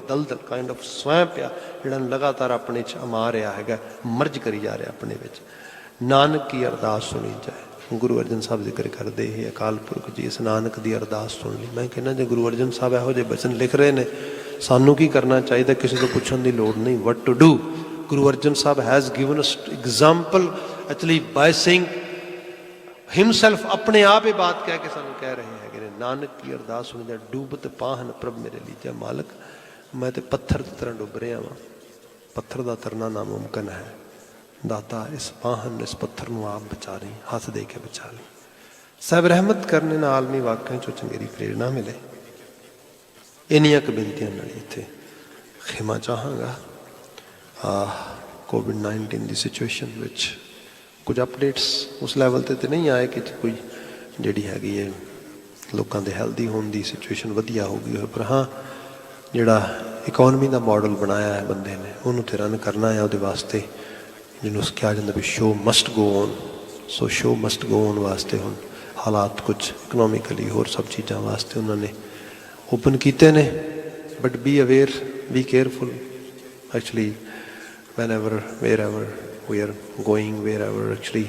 ਦਲਦਲ ਕਾਇੰਡ ਆਫ ਸਵੈਂ ਪਿਆ ਜਿਹੜਾ ਲਗਾਤਾਰ ਆਪਣੇ 'ਚ ਅਮਾ ਰਿਹਾ ਹੈਗਾ, ਮਰਜ ਕਰੀ ਜਾ ਰਿਹਾ ਆਪਣੇ ਵਿੱਚ। ਨਾਨਕ ਕੀ ਅਰਦਾਸ ਸੁਣੀ ਜਾਏ। ਗੁਰੂ ਅਰਜਨ ਸਾਹਿਬ ਜ਼ਿਕਰ ਕਰਦੇ ਇਹ ਅਕਾਲ ਪੁਰਖ ਜੀ ਇਸ ਨਾਨਕ ਦੀ ਅਰਦਾਸ ਸੁਣ ਲਈ। ਮੈਂ ਕਹਿੰਦਾ ਜੇ ਗੁਰੂ ਅਰਜਨ ਸਾਹਿਬ ਇਹੋ ਜਿਹੇ ਬਚਨ ਲਿਖ ਰਹੇ ਨੇ, ਸਾਨੂੰ ਕੀ ਕਰਨਾ ਚਾਹੀਦਾ? ਕਿਸੇ ਤੋਂ ਪੁੱਛਣ ਦੀ ਲੋੜ ਨਹੀਂ। What to do. Guru Arjan Sahib has given us example actually by saying himself. ਆਪਣੇ ਆਪ ਇਹ ਬਾਤ ਕਹਿ ਕੇ ਸਾਨੂੰ ਕਹਿ ਰਹੇ ਹੈਗੇ ਨੇ ਨਾਨਕ ਕੀ ਅਰਦਾਸ ਸੁਣੀ ਜਾਏ। ਡੂਬਤ ਪਾਹਨ ਪ੍ਰਭ ਮੇਰੇ ਲੀਜੈ ਮਾਲਕ। ਮੈਂ ਤੇ ਪੱਥਰ ਦੀ ਤਰ੍ਹਾਂ ਡੁੱਬ ਰਿਹਾ ਵਾਂ। ਪੱਥਰ ਦਾ ਤਰਨਾ ਨਾਮੁਮਕਿਨ ਹੈ। ਦਾਤਾ ਇਸ ਪਾਹਨ ਇਸ ਪੱਥਰ ਨੂੰ ਆਪ ਬਚਾ ਲਈ, ਹੱਥ ਦੇ ਕੇ ਬਚਾ ਲਈ। ਸਾਹਿਬ ਰਹਿਮਤ ਕਰਨੇ ਨਾਲ ਆਲਮੀ ਵਾਕਿਆਂ 'ਚੋਂ ਚੰਗੇਰੀ ਪ੍ਰੇਰਨਾ ਮਿਲੇ। ਇੰਨੀਆਂ ਕੁ ਬੇਨਤੀਆਂ ਨਾਲ ਇੱਥੇ ਖਿਮਾ ਚਾਹਾਂਗਾ। ਕੋਵਿਡ-19 ਦੀ ਸਿਚੁਏਸ਼ਨ ਵਿੱਚ ਕੁਝ ਅਪਡੇਟਸ ਉਸ ਲੈਵਲ 'ਤੇ ਨਹੀਂ ਆਏ ਕਿ ਕੋਈ ਜਿਹੜੀ ਹੈਗੀ ਹੈ ਲੋਕਾਂ ਦੇ ਹੈਲਦੀ ਹੋਣ ਦੀ ਸਿਚੁਏਸ਼ਨ ਵਧੀਆ ਹੋ ਗਈ ਹੋਵੇ। ਪਰ ਹਾਂ ਜਿਹੜਾ ਇਕੋਨਮੀ ਦਾ ਮਾਡਲ ਬਣਾਇਆ ਹੈ ਬੰਦੇ ਨੇ ਉਹਨੂੰ ਤੇ ਰਨ ਕਰਨਾ ਹੈ। ਉਹਦੇ ਵਾਸਤੇ ਜਿਹਨੂੰ ਕਿਹਾ ਜਾਂਦਾ ਵੀ show must go on. So show must go on ਵਾਸਤੇ ਹੁਣ ਹਾਲਾਤ ਕੁਝ ਇਕਨੋਮਿਕਲੀ ਹੋਰ ਸਭ ਚੀਜ਼ਾਂ ਵਾਸਤੇ ਉਹਨਾਂ ਨੇ ਓਪਨ ਕੀਤੇ ਨੇ। But B aware, B careful actually whenever, wherever we are going, wherever actually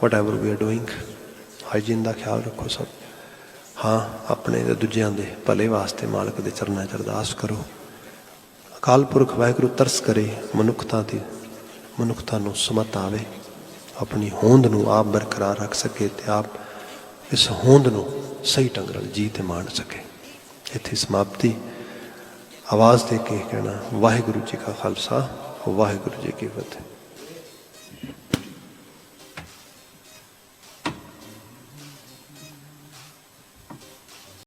whatever we are doing, hygiene ਦਾ ਖਿਆਲ ਰੱਖੋ ਸਭ। ਹਾਂ ਆਪਣੇ ਤੇ ਦੂਜਿਆਂ ਦੇ ਭਲੇ ਵਾਸਤੇ ਮਾਲਕ ਦੇ ਚਰਨਾਂ 'ਚ ਅਰਦਾਸ ਕਰੋ। ਅਕਾਲ ਪੁਰਖ ਵਾਹਿਗੁਰੂ ਤਰਸ ਕਰੇ ਮਨੁੱਖਤਾ ਨੂੰ ਸਮਤ ਆਵੇ, ਆਪਣੀ ਹੋਂਦ ਨੂੰ ਆਪ ਬਰਕਰਾਰ ਰੱਖ ਸਕੇ ਤੇ ਆਪ ਇਸ ਹੋਂਦ ਨੂੰ ਸਹੀ ਢੰਗ ਨਾਲ ਜੀ ਤੇ ਮਾਣ ਸਕੇ। ਇੱਥੇ ਸਮਾਪਤੀ। ਆਵਾਜ਼ ਦੇ ਕੇ ਕਹਿਣਾ ਵਾਹਿਗੁਰੂ ਜੀ ਕਾ ਖਾਲਸਾ ਵਾਹਿਗੁਰੂ ਜੀ ਕੀ ਫਤਿਹ।